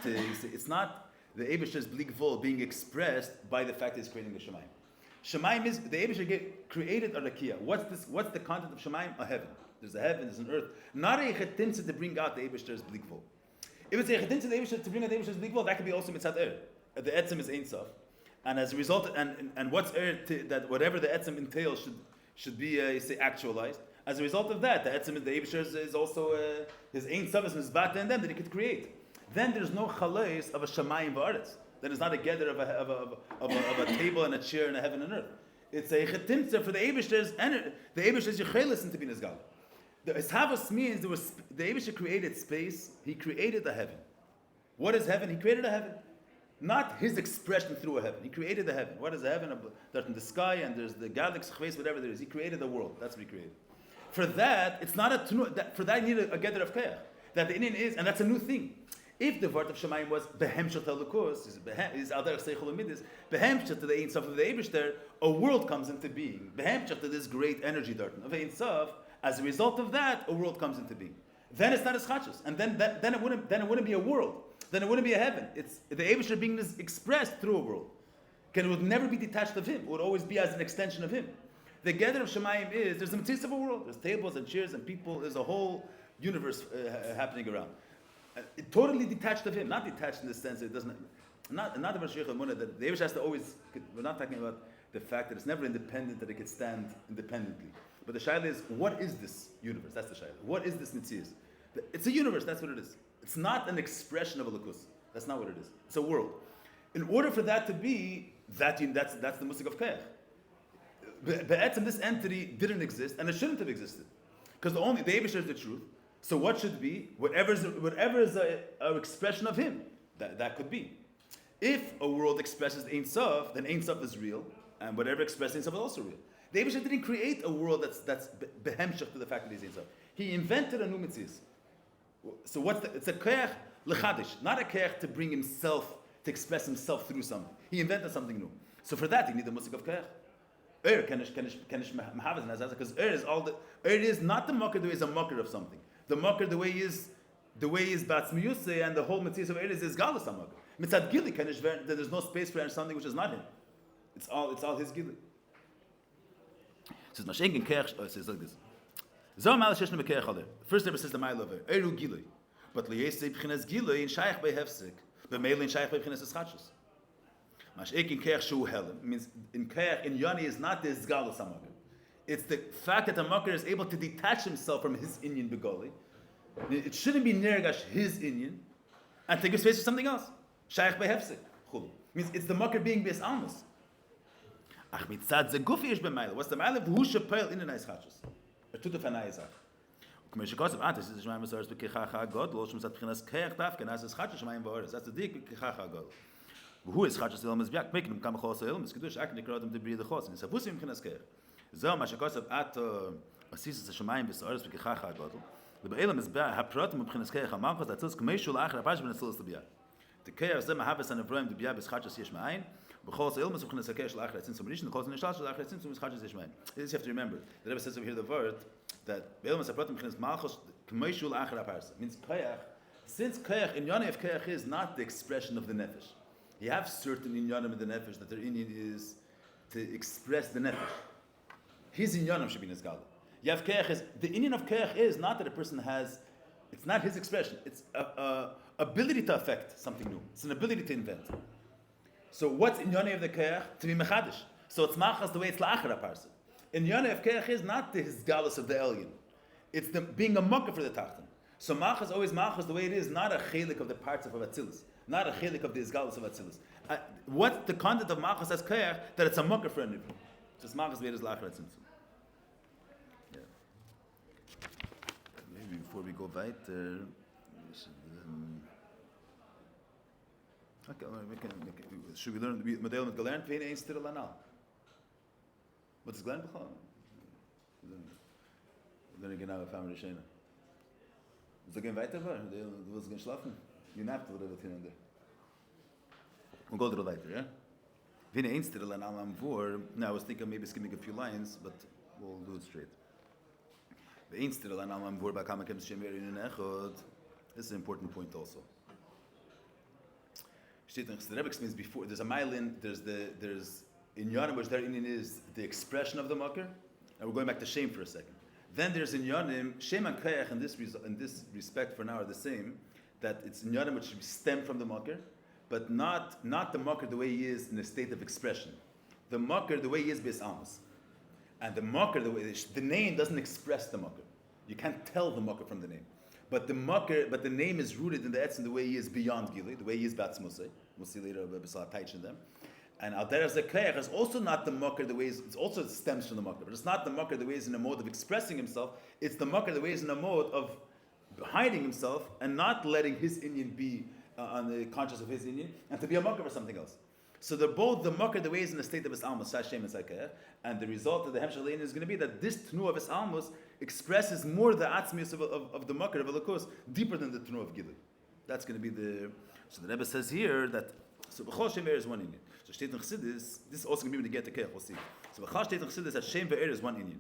It's not the Eibishter's blik vol being expressed by the fact that he's creating the shemayim. Shemayim is the Eibishter created a rakia. What's the content of shemayim? A heaven. There's a heaven. There's an earth. Not a chetimtze to bring out the Eibishter's blik vol. If it's a chetimtze the Eibishter to bring out the Eibishter's blik vol, that could be also mitzat er. The etzem is ein sof. And as a result, and what's that whatever the etzem entails should be say actualized. As a result of that, the etzem the Eibishter is also his ain service mizbata and them that he could create. Then there's no chalais of a shamayim v'aretz. Then it's not a gather of a table and a chair and a heaven and earth. It's a chetimtza for the Eibishter's the Eibishter's yechelis into being his God. The Ishavos means the Eibishter created space. He created the heaven. What is heaven? He created a heaven. Not his expression through a heaven. He created the heaven. What is the heaven? There's in the sky and there's the galaxy, whatever there is. He created the world. That's what he created. For that, it's not for that you need a gather of kayach. That the Indian is, and that's a new thing. If the word of Shemayim was behemshot elukus, is al derech seichel umidis, behemshot to the Ein Sof of the Eibishter, a world comes into being. Behemshot to this great energy darton of Ein Sof. As a result of that, a world comes into being. Then it's not as chachos, and then it wouldn't be a world. Then it wouldn't be a heaven. It's the Eibishter being expressed through a world. It would never be detached of him. It would always be as an extension of him. The gather of Shemayim is there's a mitzvah of a world. There's tables and chairs and people. There's a whole universe happening around. Totally detached of him. Not detached in the sense that it doesn't. Not the Mashiach Emunah that the Eibishter has to always. We're not talking about the fact that it's never independent, that it could stand independently. But the shaila is, what is this universe? That's the shaila. What is this mitzvah? It's a universe. That's what it is. It's not an expression of a lakus. That's not what it is. It's a world. In order for that to be, that's the musik of kayach. Be'etzem, this entity didn't exist, and it shouldn't have existed. Because the Eibishter is the truth. So what should be? Whatever is an expression of him, that could be. If a world expresses Ein Sof, then Ein Sof is real, and whatever expresses Ein Sof is also real. The Eibishter didn't create a world that's behemshach to the fact that he's Ein Sof. He invented a new mitzvah. So it's a kayach lechadish, not a kayach to bring himself, to express himself through something. He invented something new. So for that, you need the musik of kayach. Because is not the makar the way is a makar of something. The makar the way is batzmiyuse, and the whole mitzvah of is galus makar. Mitzad gili there's no space for something which is not him. It's all his gili. says Mashenk and Kerch. It says like this. Zo mal sheshna bekerch ale. First Rebbe says the mile over. Eru gilui. But liyesei b'chinas gilui in shaykh by hefsek. B'meil in shaykh by b'chinas eschachos. Mashenk in Kerch shu helam means in Kerch in Yoni is not the izgalus hamaker. It's the fact that the maker is able to detach himself from his inyan begoli. It shouldn't be nergash his inyan, and to give space for something else. Shaykh by hefsek. Means it's the maker being bis almas. Ach mitzad ze gufi ish b'meil. What's the meil? Who should peil in the nice chachos? Tut auf einer Sache. Und mir kommt an, das ist mein Messer bekechacha God, los mit bchinas kech darf, kana es hat schon mein Wort. Das ist die bekechacha God. Wo ist hat schon das Biak mit kam khos el, mis gedush ak nikrat dem brid khos. Es habus im bchinas kech. Zo ma shkosab at asis es schon mein Messer bekechacha God. ובאלה מזבח הפרוטים מבחינת כרך המלכות הצוס כמשהו לאחר הפרש בנסלוס לביאה. תקר זה מהבס הנברואים דביאה בשחת שיש מאין, בכל זה אילמס מבחינת הכרך של האחר הצינצום ראשון, וכל זה נשלט של האחר הצינצום בשחת שיש מאין. You have to remember, the Rebbe says over here the word, that באילמס הפרוטים מבחינת מלכות כמשהו לאחר הפרש. Means כרך, since כרך, in Yonah of כרך is not the expression of the nefesh. You have certain in Yonah of the nefesh that their Indian is to express the nefesh. His in Yonah should be Nizgal. Yav Keach is, the Indian of Keach is not that a person has, it's not his expression, it's a ability to affect something new. It's an ability to invent. So what's in Yonah of the Keach? To be Mechadish. So it's Machas the way it's La'achar HaParsa. In Yonah of Keach is not the Hizgalus of the alien. It's the being a Mukkah for the Tachtan. So Machas always Machas the way it is, not a Chelik of the parts of Atzilus, not a Chelik of the Hizgalus of Atzilus. What's the content of Machas as Keach? That it's a Mukkah for a Nivri. So it's Machas the way it is La'achar HaTzimtzum. Before we go weiter, should we learn the model with gelernt? Wen eens ter lanal. Wat is gelernt begonnen? Dan ik genau family schene. Is er geen weiter war? Du willst gehen schlafen? You napped oder wat hin der. Und go der weiter, ja? Wen eens ter lanal am vor. Now I was thinking maybe skimming a few lines, but we'll do it straight. This is an important point also. The Rebbe explains before, there's a mile there's in Yonim, which their Indian is the expression of the Makar, and we're going back to Shem for a second. Then there's in Yonim, Shem and Kayach in this respect for now are the same, that it's in Yonim which stem from the Makar, but not the Makar the way he is in a state of expression. The Makar the way he is based Amos. And the Makar, the name doesn't express the Makar. You can't tell the Makar from the name. But the name is rooted in the Etzim the way he is beyond Gili, the way he is Batz Musay. We'll see later about B'Sal Taich in them. And Al Derech Zekayach is also not the Makar the way it also stems from the Makar. But it's not the Makar the way he's in a mode of expressing himself. It's the Makar the way he's in a mode of hiding himself and not letting his Indian be on the conscious of his Indian and to be a Makar for something else. So they're both the Makar the way he's in the state of his Almos, Sashem and Zakayach. And the result of the Hemshech Lein is going to be that this Tnu of his Almos expresses more the Atzmius of the Makar of Elokus deeper than the Tnu of Gilui. That's going to be the... So the Rebbe says here that... So B'chol Shem Ve'er is one Indian. So Shteit Nechsidis, this is also going to be when you get to Keach, we'll see. So B'chol Shteit Nechsidis that Shem Ve'er is one Indian.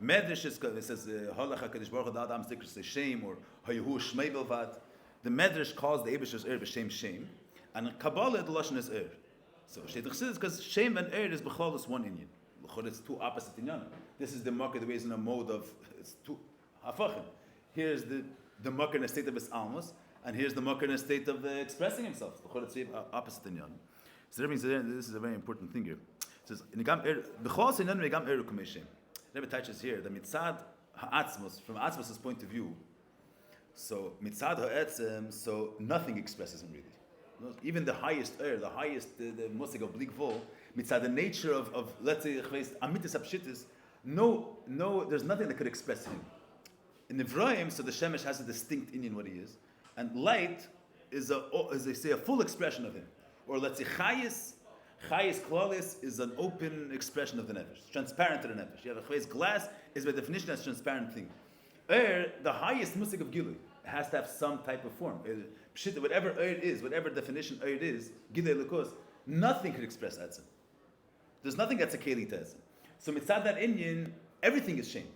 Medrash is, it says, Halach HaKadosh Baruch Hu Adam Sticker says Shem or Hayehu Shmei Belvad. The Medrash calls the Eibish's Er B'Shem Shem. And Kabbalah the Lashon is Er. So Shteit Nechsidis, because Shem and Er is B'chol is one Indian. It's two opposite inyanim. This is the Makar the way is in a mode of it's two hafachim. Here's the Makar in a state of his almos, and here's the Makar in a state of expressing himself. It's opposite inyanim. So that means this is a very important thing here. It says b'chol inyanim negam eru kumeshem. Rebbe touches here that mitzad ha'atzmos from atzmos' point of view. So mitzad ha'etzem, so nothing expresses him really. Even the highest the musik of blik vol. Mitzad the nature of let's say amitis apshitis, no, there's nothing that could express him. In the Vrayim, so the Shemesh has a distinct Indian what he is, and light is as they say a full expression of him. Or let's say chayis klalis is an open expression of the nefesh, transparent to the nefesh. You have a chayis glass is by definition a transparent thing. The highest musik of Gilui has to have some type of form. Whatever it is, whatever definition it is, Gilui Lekos, nothing could express Etzem. There's nothing that's a keli to Etzem. So mitzad that Inyan, everything is shame.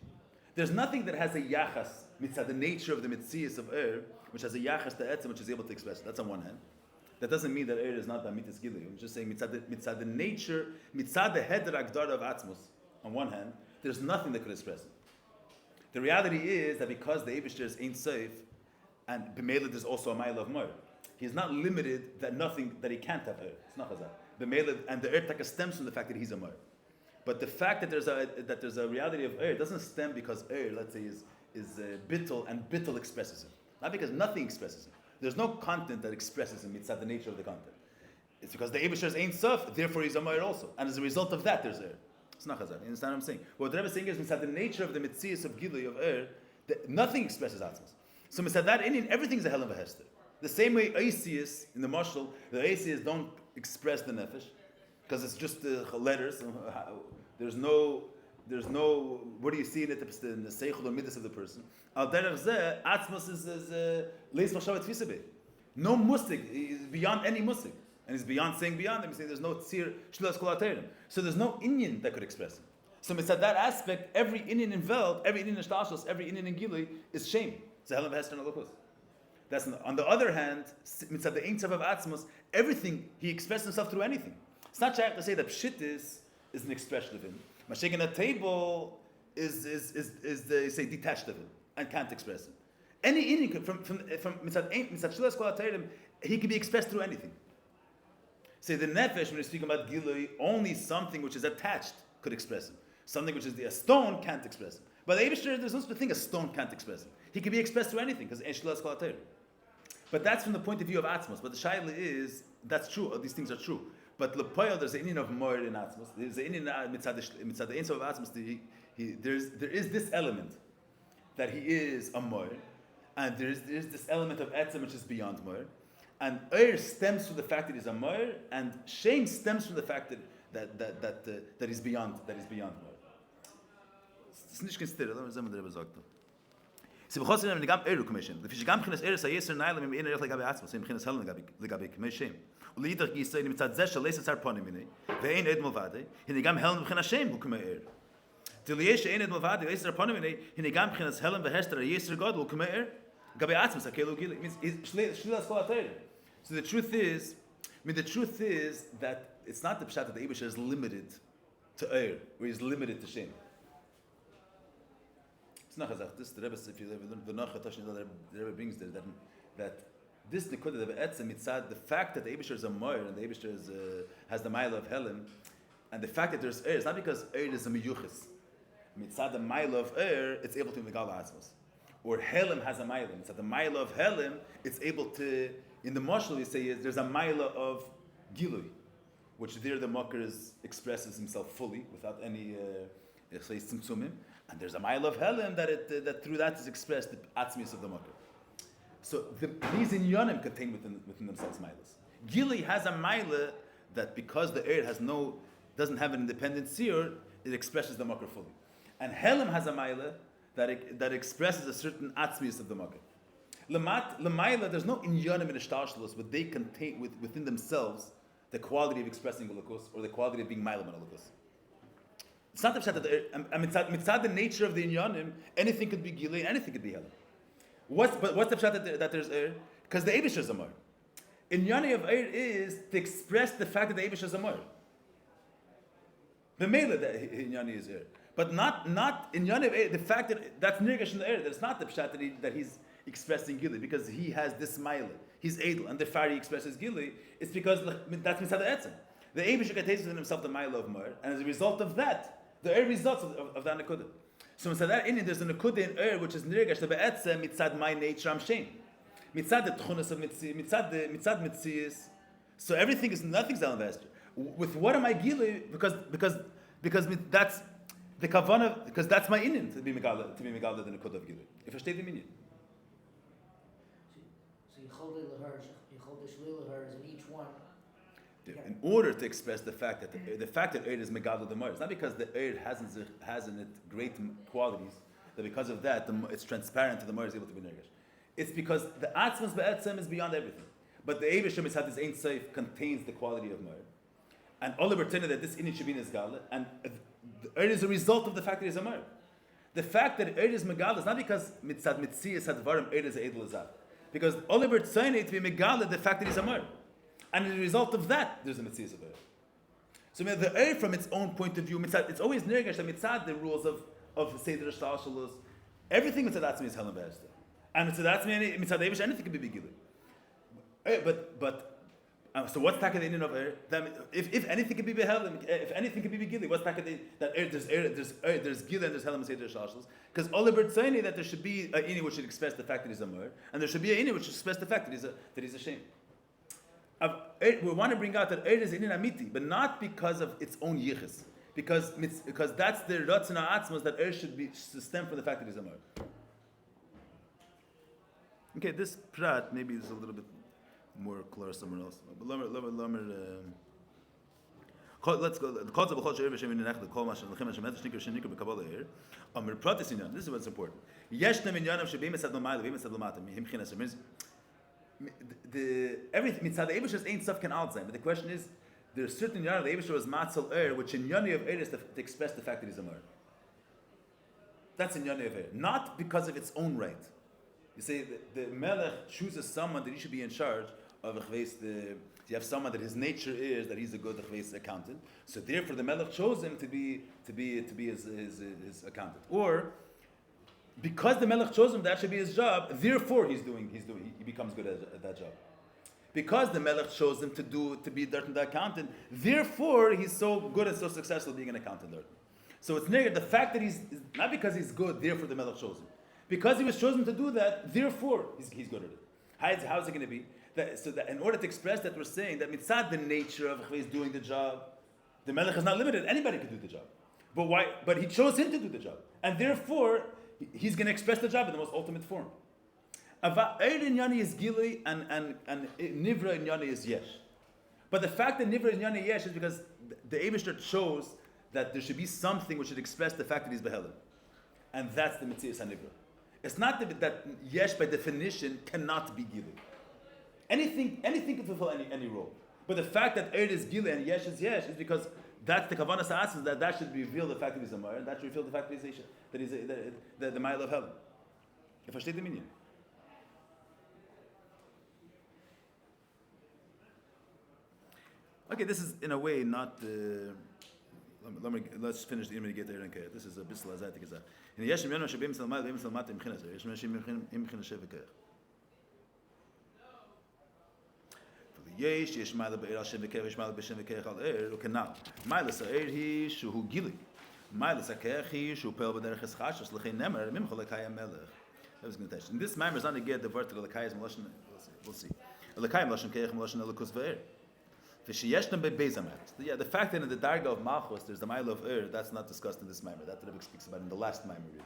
There's nothing that has a yachas, mitzad the nature of the mitzias of which has a yachas to Etzem, which is able to express it. That's on one hand. That doesn't mean that is not the Amitis Gilui. I'm just saying mitzad the nature, mitzad the heder agdar of Atzmos, on one hand, there's nothing that could express him. The reality is that because the Eibishter is Ein Sof, and b'meila there's also a mile of Moir. He's not limited that nothing that he can't have Eir. It's not chazal. B'meila, and the Eir taka stems from the fact that he's a Moir. But the fact that there's a reality of Eir doesn't stem because Eir, let's say, is bittul, and bittul expresses him. Not because nothing expresses him. There's no content that expresses him. It's not the nature of the content. It's because the Eibishter is Ein Sof, therefore he's a Moir also. And as a result of that, there's Eir. It's not chazal. You understand what I'm saying? What the Rebbe is saying is, the nature of the mitzias of Gilui of Eir, nothing expresses Atzmos. So that in everything's a hell of a hester. The same way Oisius in the Mashal, the Oisius don't express the nefesh because it's just the letters. There's no. What do you see in it in the seichel or midas of the person? Al derech zeh Atzmos is leis mashavet tfisabe. No musig is beyond any musig, and he's beyond saying beyond him. Saying there's no tzir shlos kol aterim. So there's no inyan that could express him. So mitzad that aspect, every inyan in Welt, every inyan in Shtashlos, every inyan in Gilui is shame. It's a hell of a hester and a lokus. That's on the other hand, mitzad the Ein Sof of Atzmos, everything he expresses himself through anything. It's not shaykh to say that pshit is an expression of him. Mashik in a table is say detached of him and can't express him. Any inyan from mitzad shlos kol aterim, he can be expressed through anything. Say the nefesh when we speak about Gilui, only something which is attached could express him. Something which is a stone can't express him. But the Eibishter, there's no such thing a stone can't express him. He can be expressed through anything because Shlos Kol HaTorah. But that's from the point of view of Atzmos. But the Shaila is, that's true, these things are true. But Lepoyel, there's an Indian of Moir in Atzmos. There's an Indian mitzad the Ein Sof of Atzmos. There is this element that he is a Moir, and there is this element of Etzem which is beyond Moir. And Eir stems from the fact that he's a Moir, and shame stems from the fact that he's beyond Moir. It's nicht considered. Let me say what the Rebbe sagt. Sie bechossen in gam Eru commission. The fish gam khines Eru sayeser nailem im inner legabe atzmos. Im khines helen legabe commission. Und lieder gisel mit zat zesha leser sar ponemine. Ve ein edmol vade. In gam helen khines shem hu kumer. De lieshe ein edmol vade leser ponemine. In gam khines helen ve hester yeser god hu kumer. Gabe atzmos a kelo gil. Means shlilas kol ater. So the truth is that it's not the pshat that the Eibusher is limited to Eir, or he's limited to shame. It's not chazach. This the Rebbe, if you learn the Nachat the Rebbe brings there that this nekuda the etzem mitzad the fact that the Eibusher is a moir and the Eibusher has the mile of Helen, and the fact that there's Eir, it's not because Eir is a miyuchis. Mitzad the mile of Eir, it's able to megal atzmos. Or Helen has a mile. Mitzad the mile of Helen, it's able to. In the Mashal, you say there's a mile of Gilui, which there the Makar expresses himself fully without any tzimtzumim, and there's a mile of Helen that through that is expressed the atzmius of the Makar. So these inyanim contain within themselves milas. Gilui has a mile that because the air doesn't have an independent seer, it expresses the Makar fully, and Helen has a mile that expresses a certain atzmius of the Makar. Lemaila, there's no inyanim in Ishtashlos, but they contain within themselves the quality of expressing Elokus or the quality of being Mailam on Elokus. It's not the pshat that mitzad the nature of the inyanim, anything could be Gilei, anything could be Helen. What's the pshat that there's Eir? Because the Eibush is a Moir. Inyani of Eir is to express the fact that the Eibush is a Moir. The Mela that Inyani is Eir. But not Inyani of Eir, the fact that's Nirgash in the Eir, that's not the pshat that he's expressing Gili, because he has this mile. He's Edel, and the Fari expresses Gili. It's because that's Mitzad Etzem. The Eibush contains within himself the mile of Moir, and as a result of that, the Eir results of that Nekudah. So Mitzad that in there's a Nekudah in Eir, which is Nirgash, the Be'etzem, Mitzad my nature, I'm shame. Mitzad the Tchunas of Mitzad Mitzias. So nothing's Elvester. With what am I Gili? Because that's the Kavanah, because that's my Inyan to be Megala the Nekudah of Gili. If I state the Minyan. In each one. In order to express the fact that Eir is Megala the Moir, it's not because the Eir has in it great qualities that because of that it's transparent to the Moir is able to be Nergesh. It's because the Atzmas Be'etzem is beyond everything. But the Eibusher Mitzad this Ein Sof contains the quality of Moir. And all of that this Inyan should be in his Gala, and the Eir is a result of the fact that he's a Moir. The fact that Eir is Megala is not because Mitzad Mitzias Hadvarim Eir is Edel Azad. Because Oliver Tzayne to be Megala the fact that he's a Moir. And as a result of that, there's a Metzias of Eir. So the Eir from its own point of view, it's always nirgash that mitzad the rules of Seder Shtalshalos. Everything mitzad atzmi is helen v'ester. And mitzad atzmi, mitzad eivish, anything can be begili. So what's taka the Indian of Eir? If anything can be beheld, if anything can be begili, what's taka that Eir, there's gila and there's helen Seder Shtalshalos? Because all the saying that there should be a ini which should express the fact that he's a mur, and there should be a ini which should express the fact that he's ashamed. We want to bring out that Eir is inin amiti, but not because of its own yichus, because that's the ratzon ha'atzmos that Eir should stem from the fact that he's a mur. Okay, this prat maybe is a little bit more clear somewhere else. But let's go. This is what's important. Everything mitzad the Eibusher's ain't stuff can out sein. But the question is, there's certain yana the Eibusher was matzel which in yoni of is to express the fact that he's a mer. That's in yoni of not because of its own right. You say the melech chooses someone that he should be in charge of you have someone that his nature is that he's a good accountant. So therefore, the melech chose him to be his accountant, or because the melech chose him, that should be his job. Therefore, he becomes good at that job. Because the melech chose him to be the accountant, therefore he's so good and so successful being an accountant. So it's negative. The fact that he's not because he's good, therefore the melech chose him. Because he was chosen to do that, therefore he's good at it. How is it going to be? So that in order to express that, we're saying that mitzad the nature of doing the job, the melech is not limited. Anybody could do the job. But why? But he chose him to do the job, and therefore he's going to express the job in the most ultimate form. Eir in yani is gili and nivra in yani is yesh. But the fact that nivra in yani yesh is because the Eibusher chose that there should be something which should express the fact that he's behelim, and that's the mitzias hanivra. It's not that yesh by definition cannot be gili. Anything can fulfill any role. But the fact that Eir is gili and yesh is because that's the kavanas ha'atzmos that should reveal the fact that he's a mar, and that should reveal the fact that he's the mile of heaven. You versteht the meaning? Okay, this is in a way not. Let's finish the image get there and This is a bissel azatik is that. In yeshim yano shebim salmal bim salmat im khinas. Yeshim yeshim im khinas shevekach. Yesh yesh mal be'er shevekach yesh mal b'shevekach al er ukenal. Mal sa er hi shu gili. Mal sa kach hi shu pel b'derech eschashos lechin nemer mim cholekay melech. That was going to touch. In this matter is not to get the vertical lekayis meloshin. We'll see. Lekayim meloshin kach meloshin elikus ve'er. Yeah, the fact that in the Darga of Malchus there's the mile of Ur, that's not discussed in this Maimer. That the Rebbe speaks about in the last Maimer really.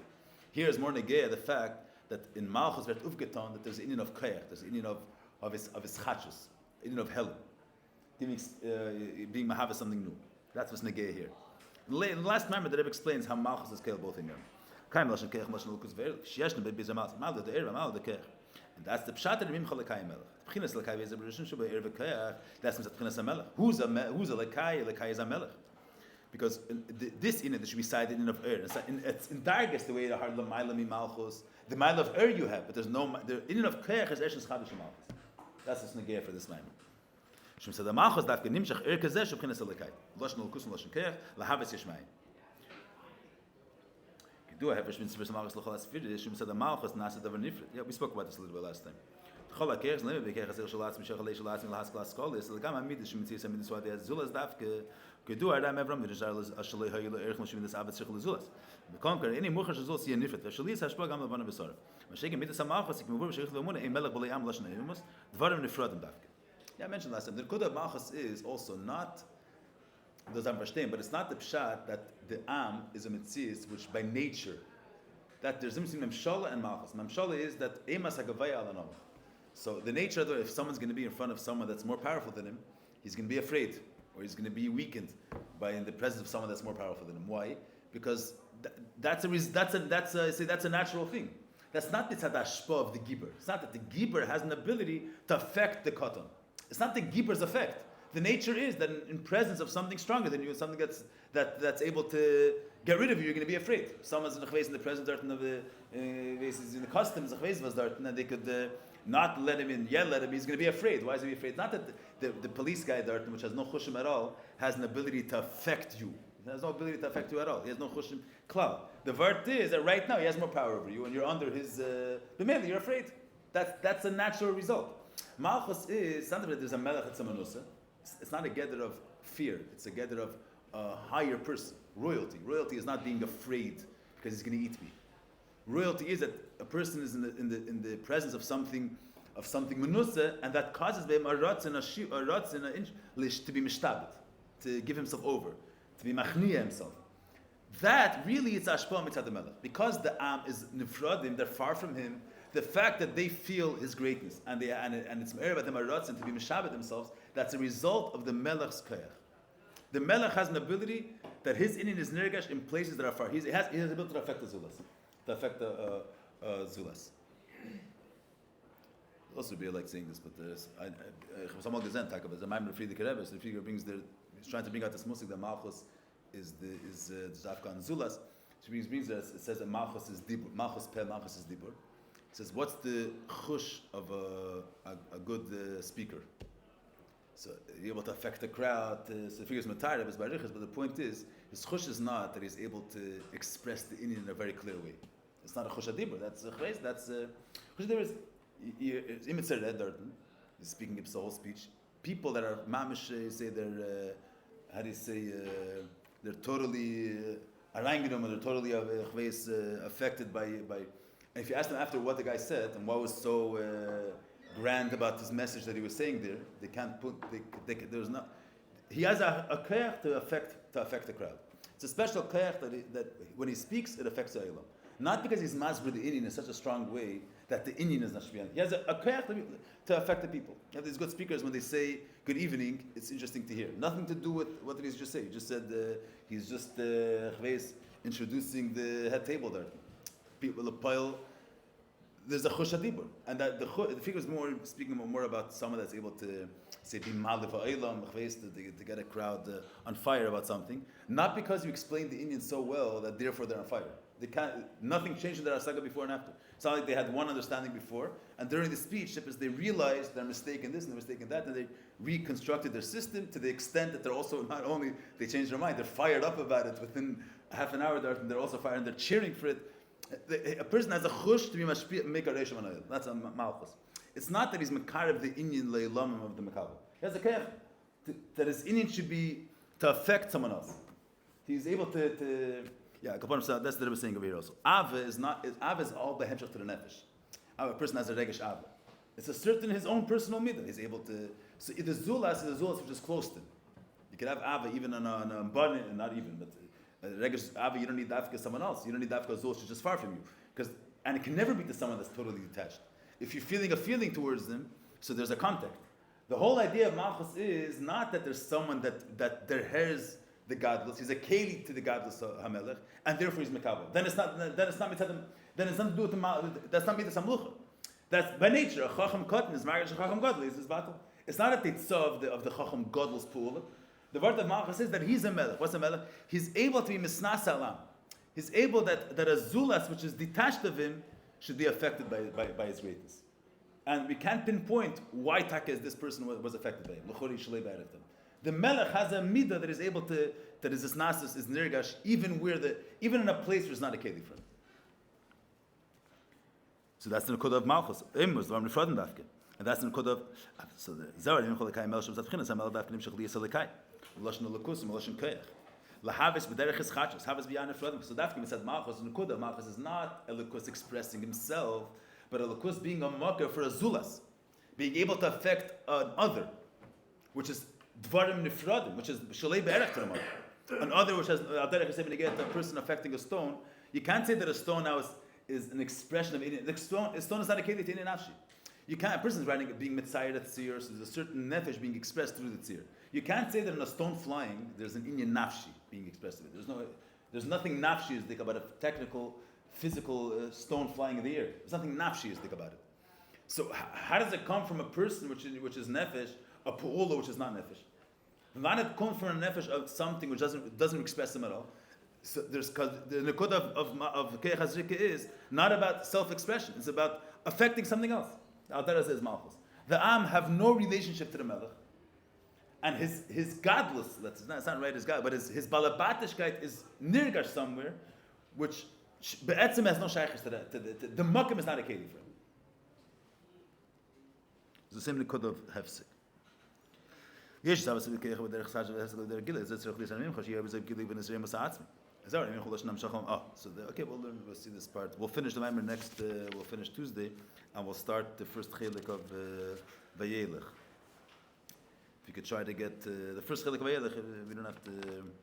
Here is more negea the fact that in Malchus there's ufgeton that there's an Indian of Koyach, there's an Indian of his chachus, Indian of Helen, being Mahavah something new. That's what's negea here. In the last Maimer the Rebbe explains how Malchus is killed both in Yom. And that's the pshat of Mim Cholekay Melech. B'chinas Lekay is a relationship by Erve Kayach. That's the B'chinas HaMelech. Who's a Lekay? Lekay is a Melech. Because this in it should be cited in of Ur. It's in Dargas the way the hard L'mayla Mi Malchus. The Mile of Ur you have, but there's no. The in of Kayach is Eshes Chadash Malchus. That's what's negay for this Maimer. Shem said the Malchus dafke nimshach Ur Kazeh B'chinas Lekay. Loshen L'kus and Loshen Kayach Lahaves Yishmayim. Do I have a Shmin Malchus L'cholas Fideh? Shem said the Malchus Nasa Davar Nifrit. Yeah, we spoke about this a little bit last time. Chol HaKerch Zleme B'Kech Hazer Shalatz Mishach Alei Shalatz Milahas Klas Kolis L'gam Hamid Shem Mitzis Hamid Swadi Azulas Dafke Kedu Adam Evram V'Rizar Ashalei Hayil Erich Moshe Midas Avet Shechel Azulas V'Konker Any Muchar Shazulas Yen Nifrit V'Shalis Hashpag Gam Levana V'Sar V'Shegem Midas HaMalchus Yikmuvur V'Shechel V'Munah Ein Melech B'Lei Am Lashon Eimus Dvarim Nifradim Dafke. Yeah, I mentioned last time the Kudah of Malchus is also not those I'm verstehen, but it's not the pshat that the Am is a Mitzis which by nature that there's between Memshala and Malchus. Memshala is that Emas HaGavaya Ala Noach. So the nature of if someone's going to be in front of someone that's more powerful than him, he's going to be afraid, or he's going to be weakened by in the presence of someone that's more powerful than him. Why? Because that's a natural thing. That's not the tzadashpa of the giber. It's not that the giber has an ability to affect the katan. It's not the giber's effect. The nature is that in presence of something stronger than you, something that's able to get rid of you, you're going to be afraid. Someone's in the present of the in the customs, and they could not let him in, yet let him, he's going to be afraid. Why is he afraid? Not that the police guy, which has no chushim at all, has an ability to affect you. He has no ability to affect you at all. He has no chushim klal. The vart is that right now he has more power over you, and you're under his, b'meli, you're afraid. That's a natural result. Malchus is, something that there's a melech, it's a manusa. It's not a gather of fear, it's a gather of a higher person. Royalty. Royalty is not being afraid because he's going to eat me. Royalty is that a person is in the presence of something menusa, and that causes him a ratzin to be mishtabit, to give himself over, to be machniya himself. That really is ashpa mitzad melech. Because the am is nifradim, they're far from him. The fact that they feel his greatness and it's me'er about them a ratzin to be mishabit themselves, that's a result of the melech's koyach. The melech has an ability that his inyan is nirgash in places that are far. He has the ability to affect the zulas, to affect the zulas. Also, be like saying this, but there's some of the Zen talk about the Maamarim Friedrich Rebbe. So the figure brings he's trying to bring out this musik that Malchus is Zafka and Zulas. She brings that it says that Malchus is dibur, Malchus pe, Malchus is dibur. It says what's the chush of a good speaker? So you're able to affect the crowd. So the figure is matar of his barichas, but the point is his chush is not that he's able to express the inyan in a very clear way. It's not a chush adibur. That's a chayz. That's chush adibur is. Imitzer Darton is speaking up the whole speech. People that are mamish say they're they're totally arangidum, or they're totally affected by. And if you ask them after what the guy said and what was so grand about this message that he was saying there, they can't put. There's not. He has a koyach to affect the crowd. It's a special koyach that when he speaks, it affects the Eilam. Not because he's masber the Indian in such a strong way that the Indian is not shvian. He has a koyach to affect the people. You have these good speakers when they say good evening. It's interesting to hear. Nothing to do with what did he just say. He just said he's just introducing the head table there. People a pile. There's a chush adibur, and that the figure is more speaking more about someone that's able to say be maliv ha'elam to get a crowd on fire about something. Not because you explained the Indian so well that therefore they're on fire. They can't. Nothing changed in their asaga before and after. It's not like they had one understanding before, and during the speech, they realized their mistake in this and their mistake in that, and they reconstructed their system to the extent that they're also not only they changed their mind, they're fired up about it within half an hour. They're also fired and they're cheering for it. A person has a chush to be mashpi make a reishim anayil. That's a malchus. It's not that he's makarev the inyan leilamim of the makabel. He has a kayach that his inyan should be to affect someone else. He's able to yeah, Kaplan, that's the Rebbe saying over here also. Ava is all the hemshach to the nefesh. A person has a regesh ava. It's a certain his own personal midah. He's able to. So the zulas is a zulas which is close to him. You can have ava even on a bun, not even, but regesh ava you don't need dafka someone else. You don't need dafka zulas which is far from you, and it can never be to someone that's totally detached. If you're feeling a feeling towards them, so there's a contact. The whole idea of malchus is not that there's someone that their hairs. The godless, he's a keli to the godless hamelech, and therefore he's mekabel. Then it's not mitzadam. Then it's nothing to do with that's not mitzad samlucha. That's by nature. A chacham katan is marriage. A chacham godly is his battle. It's not a titzah of the chacham godless pool. The word of malchus says that he's a melech. What's a melech? He's able to be misnas alam. He's able that a zulas which is detached of him should be affected by his greatness. And we can't pinpoint why taka this person was affected by him. L'chori shlei b'erev. The melech has a midah that is able to, that is nasis, is nirgash, even in a place where it's not a keli for him. So that's the nekudah of malchus. Imus, the nefradim dafke, and that's the nekudah of. So the zara yim cholakai mel shem zatchinas hamel dafke nimshach liyas alikai, l'lashon l'kusim l'lashon koyach, lahavis b'derech eschachos, havis b'yan nefradim. So dafke mitzad malchus, the nekudah malchus is not a lekus expressing himself, but a lekus being a maker for a zulas, being able to affect an other, which is. Dvarim nifradim, which is shalei be'erech to the mother. Another which has a person affecting a stone. You can't say that a stone now is an expression of Indian. The stone is not a keli to Indian nafshi. You can't. A person is writing being mitzayir at tzir, so there's a certain nefesh being expressed through the tzir. You can't say that in a stone flying there's an Indian nafshi being expressed in it. There's nothing nafshi is about a technical, physical stone flying in the air. There's nothing nafshi is about it. So how does it come from a person which is nefesh? A pu'ula which is not nefesh. When it comes from a nefesh of something which doesn't express him at all, So there's because the nekuda of keich hazrika is not about self-expression. It's about affecting something else. Al-Dara says malchus. The Am have no relationship to the Melech, and his godless, it's not right as God, but his balabatishkeit is nirgash somewhere, which be'etzim has no shaykhis to that. The makim is not a keli for him. It's the same nekuda of hefsek. יש סבס בקייך בדרך סאג' והסק בדרך גילה, זה צריך לשלמים, חשי יהיה בזה גילי בנזרי מסע עצמי. אז אני יכול לשנם שחום. So okay, we'll see this part. We'll finish the Maamarim next, we'll finish Tuesday, and we'll start the first chelik of Vayelech. If you could try to get the first chelik of Vayelech, we don't have to